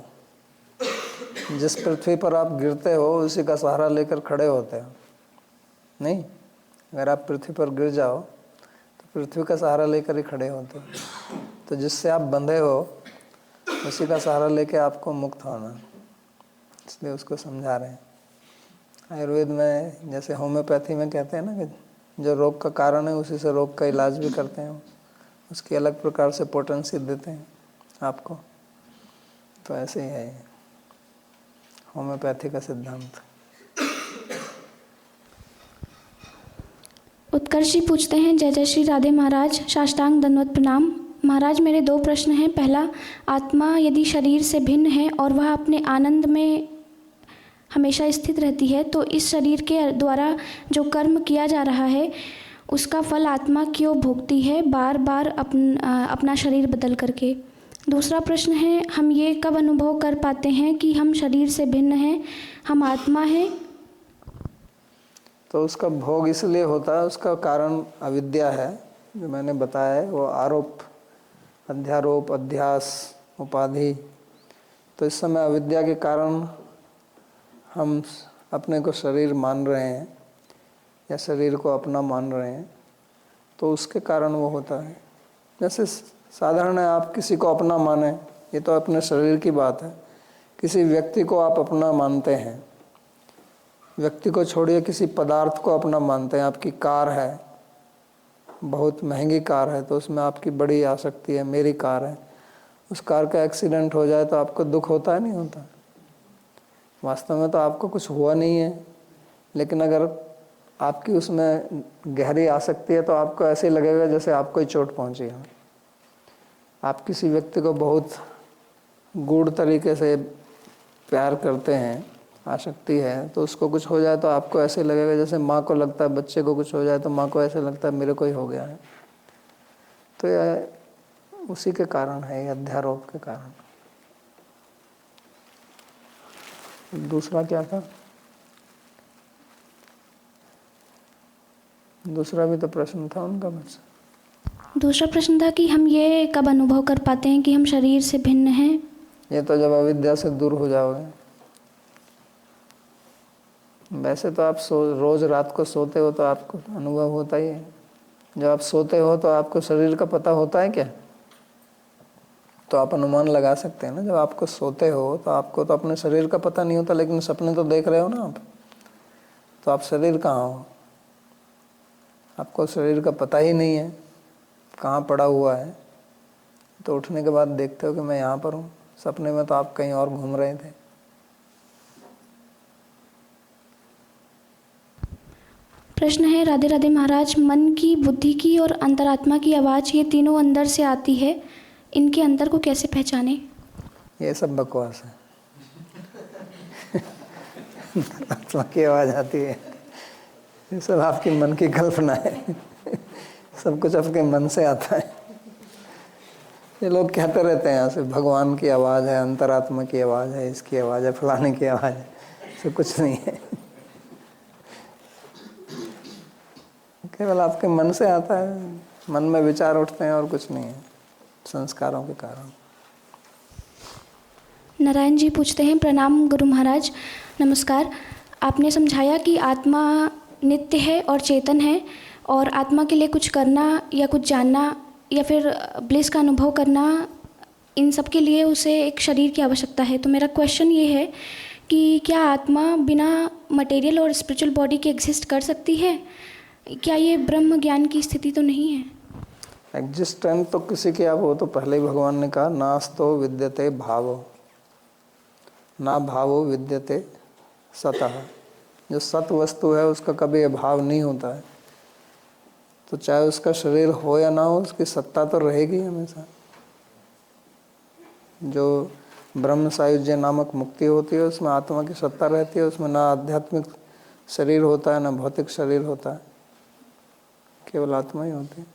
जिस पृथ्वी पर आप गिरते हो उसी का सहारा लेकर खड़े होते हो, नहीं? अगर आप पृथ्वी पर गिर जाओ तो पृथ्वी का सहारा लेकर ही खड़े होते हो। तो जिससे आप बंधे हो उसी का सहारा लेके आपको मुक्त होना, इसलिए उसको समझा रहे हैं। आयुर्वेद में जैसे होम्योपैथी में कहते हैं ना कि जो रोग का कारण है उसी से रोग का इलाज भी करते हैं, उसकी अलग प्रकार से पोटेंसी देते हैं आपको। तो ऐसे ही है होम्योपैथी का सिद्धांत। उत्कर्ष जी पूछते हैं, जय जय श्री राधे महाराज, साष्टांग दंडवत प्रणाम महाराज। मेरे 2 प्रश्न हैं। पहला, आत्मा यदि शरीर से भिन्न है और वह अपने आनंद में हमेशा स्थित रहती है, तो इस शरीर के द्वारा जो कर्म किया जा रहा है उसका फल आत्मा क्यों भोगती है बार बार अपना शरीर बदल करके? दूसरा प्रश्न है, हम ये कब अनुभव कर पाते हैं कि हम शरीर से भिन्न हैं, हम आत्मा हैं? तो उसका भोग इसलिए होता है, उसका कारण अविद्या है, जो मैंने बताया है, वो आरोप, अध्यारोप, अध्यास, उपाधि। तो इस समय अविद्या के कारण हम अपने को शरीर मान रहे हैं या शरीर को अपना मान रहे हैं, तो उसके कारण वो होता है। जैसे साधारण है, आप किसी को अपना माने, ये तो अपने शरीर की बात है। किसी व्यक्ति को आप अपना मानते हैं, व्यक्ति को छोड़िए किसी पदार्थ को अपना मानते हैं। आपकी कार है, बहुत महंगी कार है, तो उसमें आपकी बड़ी आसक्ति है। मेरी कार है, उस कार का एक्सीडेंट हो जाए तो आपको दुख होता है, नहीं होता? वास्तव में तो आपको कुछ हुआ नहीं है, लेकिन अगर आपकी उसमें गहरी आसक्ति है तो आपको ऐसे लगेगा जैसे आपको ही चोट पहुंची है। आप किसी व्यक्ति को बहुत गूढ़ तरीके से प्यार करते हैं, आसक्ति है, तो उसको कुछ हो जाए तो आपको ऐसे लगेगा जैसे माँ को लगता है, बच्चे को कुछ हो जाए तो माँ को ऐसे लगता है मेरे को ही हो गया है। तो यह उसी के कारण है, ये अध्यारोप के कारण। दूसरा क्या था? दूसरा भी तो प्रश्न था उनका बस। दूसरा प्रश्न था कि हम ये कब अनुभव कर पाते हैं कि हम शरीर से भिन्न हैं? ये तो जब अविद्या से दूर हो जाओगे। वैसे तो आप रोज रात को सोते हो तो आपको अनुभव होता ही है। जब आप सोते हो तो आपको शरीर का पता होता है क्या? तो आप अनुमान लगा सकते हैं ना। जब आपको सोते हो तो आपको तो अपने शरीर का पता नहीं होता, लेकिन सपने तो देख रहे हो ना आप। तो आप शरीर कहाँ हो? आपको शरीर का पता ही नहीं है, कहाँ पड़ा हुआ है। तो उठने के बाद देखते हो कि मैं यहाँ पर हूँ। सपने में तो आप कहीं और घूम रहे थे। प्रश्न है, राधे राधे महाराज, मन की, बुद्धि की और अंतरात्मा की आवाज़, ये तीनों अंदर से आती है, इनके अंतर को कैसे पहचाने? ये सब बकवास है। आत्मा की आवाज़ आती है, ये सब आपकी मन की कल्पना है। सब कुछ आपके मन से आता है। ये लोग कहते रहते हैं ऐसे, भगवान की आवाज़ है, अंतरात्मा की आवाज़ है, इसकी आवाज़ है, फलाने की आवाज़ है। सब कुछ नहीं है, केवल आपके मन से आता है। मन में विचार उठते हैं और कुछ नहीं है, संस्कारों के कारण। नारायण जी पूछते हैं, प्रणाम गुरु महाराज, नमस्कार। आपने समझाया कि आत्मा नित्य है और चेतन है, और आत्मा के लिए कुछ करना या कुछ जानना या फिर ब्लिस का अनुभव करना, इन सब के लिए उसे एक शरीर की आवश्यकता है। तो मेरा क्वेश्चन ये है कि क्या आत्मा बिना मटेरियल और स्पिरिचुअल बॉडी के एग्जिस्ट कर सकती है? क्या ये ब्रह्म ज्ञान की स्थिति तो नहीं है? एग्जिस्टेंट तो किसी की आप, वो तो पहले ही भगवान ने कहा, नास्तो विद्यते भावो, ना भावो विद्यते सतः। जो सत वस्तु है उसका कभी अभाव नहीं होता है। तो चाहे उसका शरीर हो या ना हो, उसकी सत्ता तो रहेगी हमेशा। जो ब्रह्म सायुज्य नामक मुक्ति होती है उसमें आत्मा की सत्ता रहती है। उसमें ना आध्यात्मिक शरीर होता है ना भौतिक शरीर होता है, केवल आत्मा ही होती है।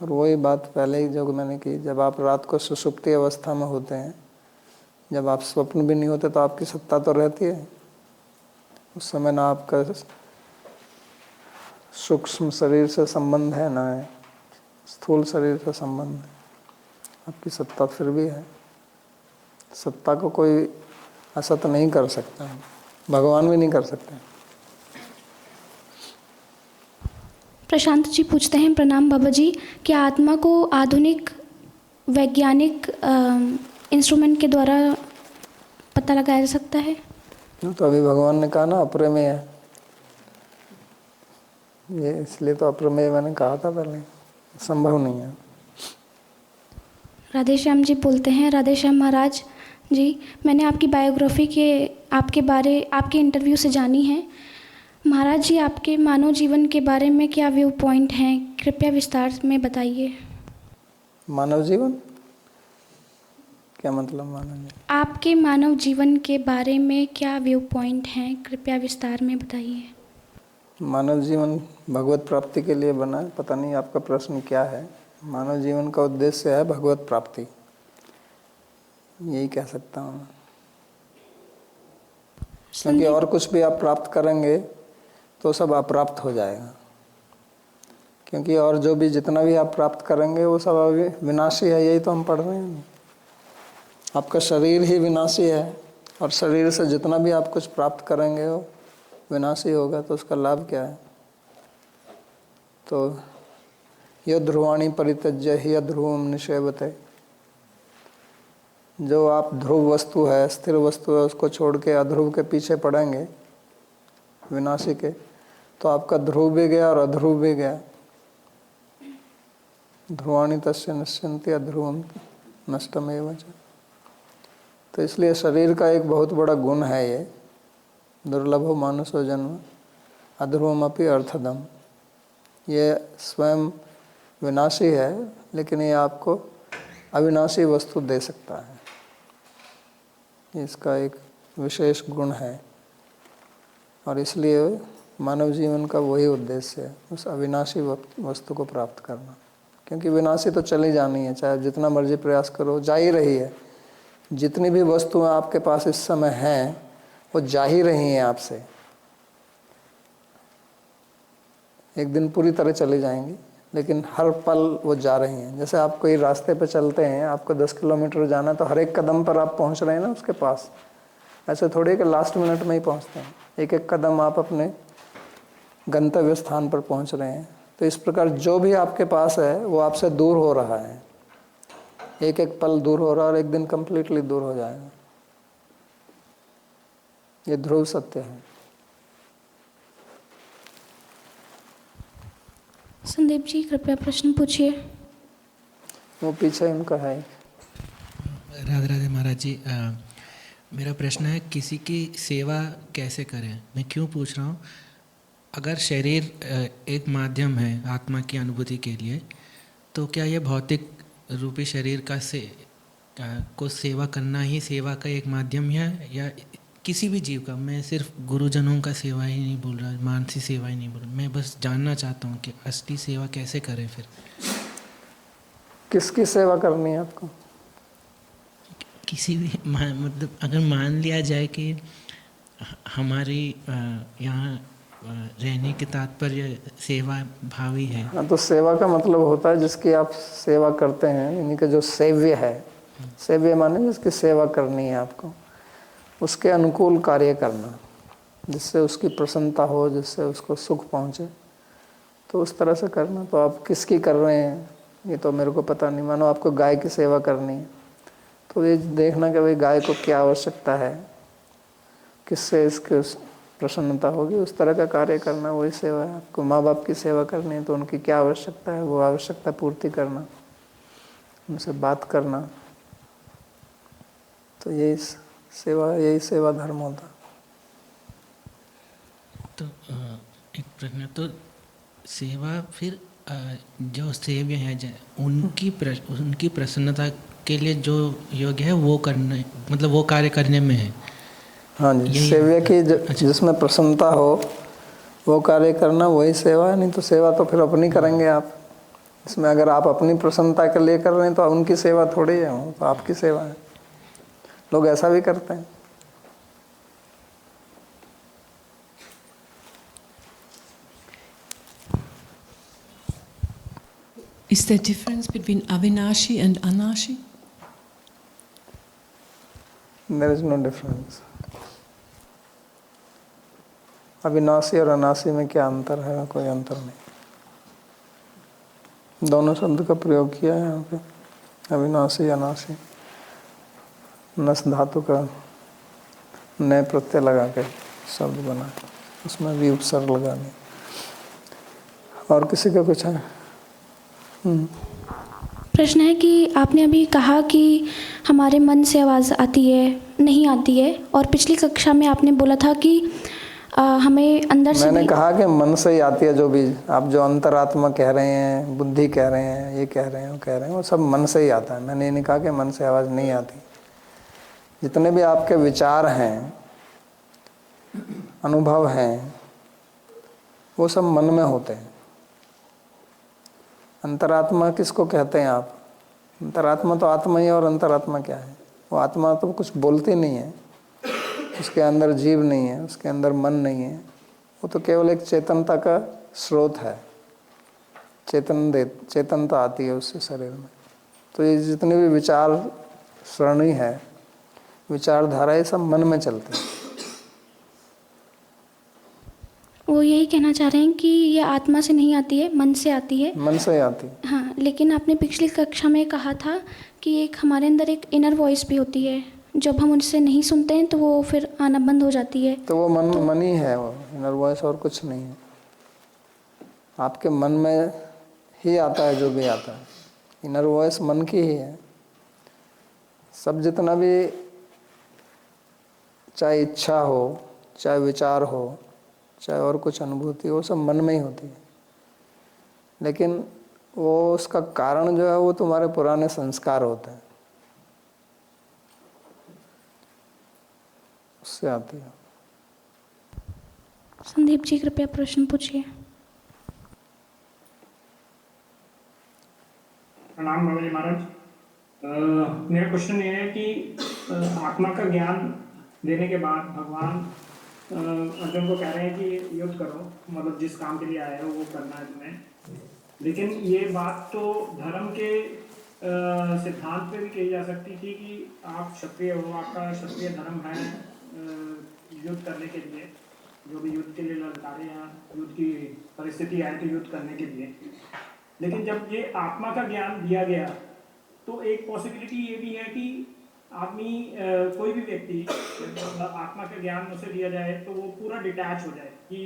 और वही बात पहले ही जो मैंने की, जब आप रात को सुषुप्ति अवस्था में होते हैं, जब आप स्वप्न भी नहीं होते, तो आपकी सत्ता तो रहती है। उस समय ना आपका सूक्ष्म शरीर से संबंध है, ना है स्थूल शरीर से संबंध है। आपकी सत्ता फिर भी है। सत्ता को कोई असत नहीं कर सकता, भगवान भी नहीं कर सकते। प्रशांत जी पूछते हैं, प्रणाम बाबा जी, क्या आत्मा को आधुनिक वैज्ञानिक इंस्ट्रूमेंट के द्वारा पता लगाया जा सकता है? तो अभी भगवान ने कहा ना अप्रमेय है, ये इसलिए तो अप्रमेय मैंने कहा था पहले, संभव नहीं है। राधेश्याम जी बोलते हैं, राधेश्याम महाराज जी, मैंने आपकी बायोग्राफी के आपके इंटरव्यू से जानी है। महाराज जी, आपके मानव जीवन के बारे में क्या व्यू पॉइंट हैं, कृपया विस्तार में बताइए। मानव जीवन क्या मतलब? मानव जीवन, आपके मानव जीवन के बारे में क्या व्यू पॉइंट हैं, कृपया विस्तार में बताइए। मानव जीवन भगवत प्राप्ति के लिए बना है। पता नहीं आपका प्रश्न क्या है। मानव जीवन का उद्देश्य है भगवत प्राप्ति, यही कह सकता हूँ। क्योंकि और कुछ भी आप प्राप्त करेंगे तो सब अप्राप्त हो जाएगा। क्योंकि और जो भी जितना भी आप प्राप्त करेंगे वो सब अभी विनाशी है, यही तो हम पढ़ रहे हैं। आपका शरीर ही विनाशी है और शरीर से जितना भी आप कुछ प्राप्त करेंगे वो विनाशी होगा, तो उसका लाभ क्या है? तो यह ध्रुवाणी परित्यज्य ही ध्रुवम निषेवते, जो आप ध्रुव वस्तु है, स्थिर वस्तु है, उसको छोड़ के अध्रुव के पीछे पड़ेंगे विनाशी के, तो आपका ध्रुव भी गया और अध्रुव भी गया। ध्रुवाणी तस्य नश्यन्ति अध्रुवम नष्टमेव च। तो इसलिए शरीर का एक बहुत बड़ा गुण है ये, दुर्लभो मानुषो जन्म अध्रुवमपि अर्थदम। ये स्वयं विनाशी है लेकिन ये आपको अविनाशी वस्तु दे सकता है, इसका एक विशेष गुण है। और इसलिए मानव जीवन का वही उद्देश्य है, उस अविनाशी वस्तु को प्राप्त करना। क्योंकि विनाशी तो चली जानी है, चाहे जितना मर्जी प्रयास करो, जा ही रही है। जितनी भी वस्तुएं आपके पास इस समय हैं वो जा ही रही हैं आपसे, एक दिन पूरी तरह चली जाएंगी, लेकिन हर पल वो जा रही हैं। जैसे आप कोई रास्ते पे चलते हैं, आपको 10 किलोमीटर जाना, तो हर एक कदम पर आप पहुंच रहे हैं ना उसके पास। ऐसे थोड़ी कि लास्ट मिनट में ही पहुंचते हैं, एक एक कदम आप अपने गंतव्य स्थान पर पहुंच रहे हैं। तो इस प्रकार जो भी आपके पास है वो आपसे दूर हो रहा है, एक एक पल दूर हो रहा है और एक दिन कंप्लीटली दूर हो जाएगा। ये ध्रुव सत्य है। संदीप जी, कृपया प्रश्न पूछिए। वो पीछे उनका है। राधे राधे महाराज जी, मेरा प्रश्न है किसी की सेवा कैसे करें? मैं क्यों पूछ रहा हूँ, अगर शरीर एक माध्यम है आत्मा की अनुभूति के लिए, तो क्या ये भौतिक रूपी शरीर को सेवा करना ही सेवा का एक माध्यम है, या किसी भी जीव का? मैं सिर्फ गुरुजनों का सेवा ही नहीं बोल रहा, मानसी सेवा ही नहीं बोल रहा, मैं बस जानना चाहता हूँ कि असली सेवा कैसे करें फिर। किसकी सेवा करनी है आपको? किसी भी मतलब अगर मान लिया जाए कि हमारी यहाँ रहने के तात्पर्य सेवा भावी है। हाँ, तो सेवा का मतलब होता है जिसकी आप सेवा करते हैं, यानी कि जो सेव्य है। सेव्य माने जिसकी सेवा करनी है आपको, उसके अनुकूल कार्य करना, जिससे उसकी प्रसन्नता हो, जिससे उसको सुख पहुँचे, तो उस तरह से करना। तो आप किसकी कर रहे हैं ये तो मेरे को पता नहीं। मानो आपको गाय की सेवा करनी है, तो ये देखना कि भाई गाय को क्या आवश्यकता है, किससे इसकी प्रसन्नता होगी, उस तरह का कार्य करना, वही सेवा है। आपको माँ बाप की सेवा करनी है तो उनकी क्या आवश्यकता है, वो आवश्यकता पूर्ति करना, उनसे बात करना, तो यही सेवा, यही सेवा धर्म होता। तो एक प्रश्न, तो सेवा फिर जो सेव्य है उनकी प्रसन्नता के लिए जो योग्य है वो करने, मतलब वो कार्य करने में है। हाँ जी, सेव्य की जिसमें प्रसन्नता हो वो कार्य करना, वही सेवा है। नहीं तो सेवा तो फिर अपनी करेंगे आप। इसमें अगर आप अपनी प्रसन्नता के लिए कर रहे हैं तो उनकी सेवा थोड़ी है, वो तो आपकी सेवा है। लोग ऐसा भी करते हैं। Is there difference between Avinashi and Anashi? There is no difference. अविनाशी और अनाशी में क्या अंतर है? कोई अंतर नहीं। दोनों शब्द का प्रयोग किया है यहाँ पे, अविनाशी अनाशी। नस धातु का नए प्रत्यय लगा के शब्द बना, उसमें भी उपसर्ग लगाने। और किसी का कुछ है? प्रश्न है कि आपने अभी कहा कि हमारे मन से आवाज़ आती है, नहीं आती है, और पिछली कक्षा में आपने बोला था कि हमें अंदर से मैंने कहा कि मन से ही आती है, जो भी आप जो अंतरात्मा कह रहे हैं, बुद्धि कह रहे हैं, ये कह रहे हैं, वो कह रहे हैं, वो सब मन से ही आता है। मैंने ये नहीं कहा कि मन से आवाज़ नहीं आती। जितने भी आपके विचार हैं, अनुभव हैं, वो सब मन में होते हैं। अंतरात्मा किसको कहते हैं आप? अंतरात्मा तो आत्मा ही है, और अंतरात्मा क्या है? वो आत्मा तो कुछ बोलती नहीं है, उसके अंदर जीव नहीं है, उसके अंदर मन नहीं है, वो तो केवल एक चेतनता का स्रोत है। चेतनता आती है उससे शरीर में। तो ये जितने भी विचार सरणी है, विचारधारा, ये सब मन में चलती है। वो यही कहना चाह रहे हैं कि ये आत्मा से नहीं आती है, मन से आती है। मन से ही आती है। हाँ, लेकिन आपने पिछली कक्षा में कहा था कि एक हमारे अंदर एक इनर वॉइस भी होती है, जब हम उनसे नहीं सुनते हैं तो वो फिर आना बंद हो जाती है। तो वो मन ही है, वो इनर वॉइस और कुछ नहीं है। आपके मन में ही आता है जो भी आता है। इनर वॉइस मन की ही है। सब जितना भी, चाहे इच्छा हो, चाहे विचार हो, चाहे और कुछ अनुभूति, वो सब मन में ही होती है। लेकिन वो उसका कारण जो है, वो तुम्हारे पुराने संस्कार होते हैं, उससे आती है। संदीप जी, कृपया प्रश्न पूछिए। प्रणाम बाबा जी महाराज। मेरा क्वेश्चन ये है कि आत्मा का ज्ञान देने के बाद भगवान अर्जुन को कह रहे हैं कि युद्ध करो, मतलब जिस काम के लिए आए हो वो करना है तुम्हें। लेकिन ये बात तो धर्म के सिद्धांत पे भी कही जा सकती थी कि आप क्षत्रिय हो, आपका क्षत्रिय धर्म है युद्ध करने के लिए, जो भी युद्ध के लिए ललकारे या युद्ध की परिस्थिति आए तो युद्ध करने के लिए। लेकिन जब ये आत्मा का ज्ञान दिया गया तो एक पॉसिबिलिटी ये भी है कि आदमी कोई भी व्यक्ति आत्मा का ज्ञान उसे दिया जाए तो वो पूरा डिटैच हो जाए कि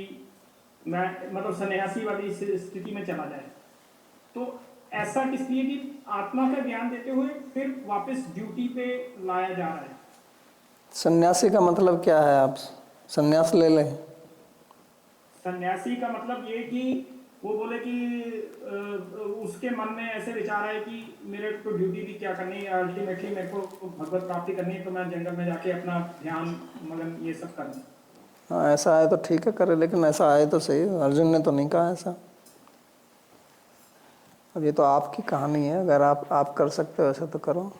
मैं मतलब सन्यासी वाली स्थिति में चला जाए। तो ऐसा किस लिए कि आत्मा का ज्ञान देते हुए फिर वापस ड्यूटी पे लाया जा रहा है। सन्यासी का मतलब क्या है? आप सन्यास ले लें। सन्यासी का मतलब ये कि वो बोले कि उसके मन में ऐसे विचार है कि मेरे को ड्यूटी भी क्या करनी है, अल्टीमेटली मेरे को भगवत प्राप्ति करनी है, तो मैं जंगल में जाके अपना ध्यान मगन ये सब करना। हाँ, ऐसा आए तो ठीक है, करे, लेकिन ऐसा आए तो सही। अर्जुन ने तो नहीं कहा ऐसा। अब ये तो आपकी कहानी है, अगर आप कर सकते हो ऐसा तो करो।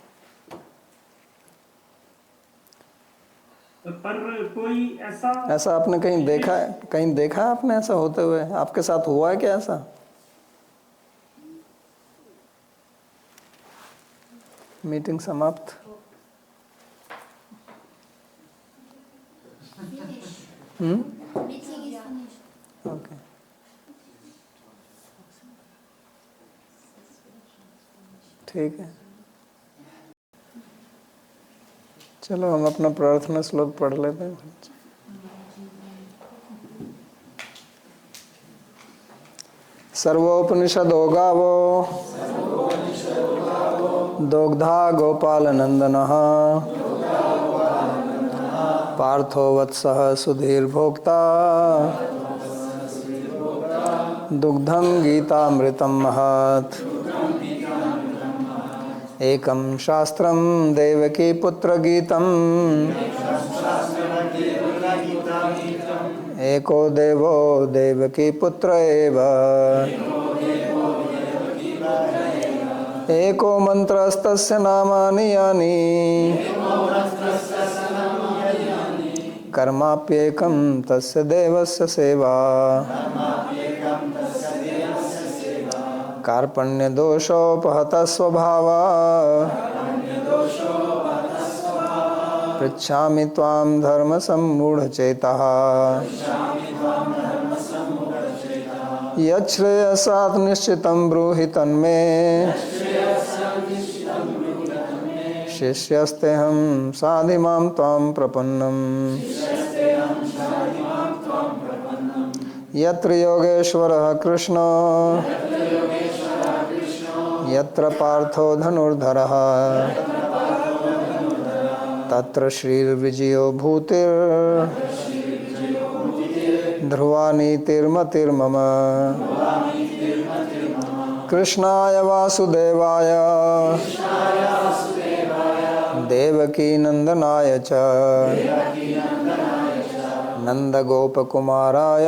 पर कोई ऐसा आपने कहीं देखा है? कहीं देखा है आपने ऐसा होते हुए? आपके साथ हुआ है क्या ऐसा? मीटिंग समाप्त। ओके, ठीक है। चलो हम अपना प्रार्थना श्लोक पढ़ लेते हैं। सर्वोपनिषदो गावो दोग्धा गोपाल नंदनः पार्थो वत्सः सुधीर भोक्ता दुग्धं गीतामृतं महत् एकं शास्त्रं देवकी पुत्र गीतम् एको देवो देवकी पुत्र एव एको मंत्रस्तस्य नामानि यानि कर्माप्येकं तस्य देवस्य सेवा कार्पण्यदोषोपहतः स्वभावा पृच्छामि त्वां धर्मसम्मूढचेतः यच्छ्रेयसात् निश्चितं ब्रूहि तन्मे शिष्यस्तेऽहं साधिमां त्वां प्रपन्नम् यत्र योगेश्वरः कृष्णो यत्र पार्थो धनुर्धरः तत्र श्रीर्विजयो भूतिर्ध्रुवा नीतिर्मतिर्मम कृष्णाय वासुदेवाय देवकी नंदनाय च नंदगोपकुमाराय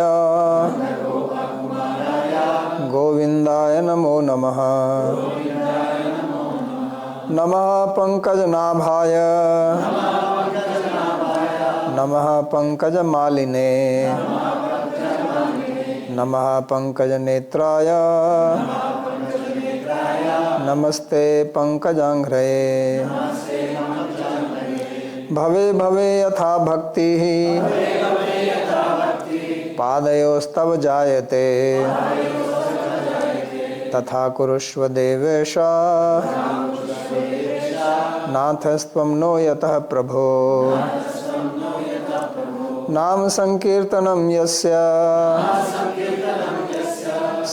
गोविंदाय नमो नमः नमः पंकजनाभाय नमः पंकजमालिने नमः पंकजनेत्राय नमस्ते पंकजांघ्रये भवे भवे यथा भक्तिः पादयोस्तव जायते तथा कुरुष्व देवेश नाथस्त्वं नो यतः प्रभो नाम संकीर्तनं यस्य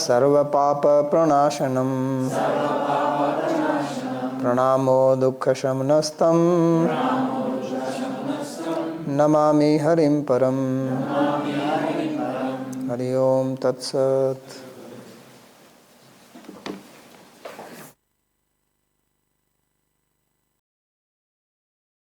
सर्वपाप प्रणाशनं प्रणामो दुःखशमनस्तं नमामि हरिं परम् हरि ओम तत्सत्।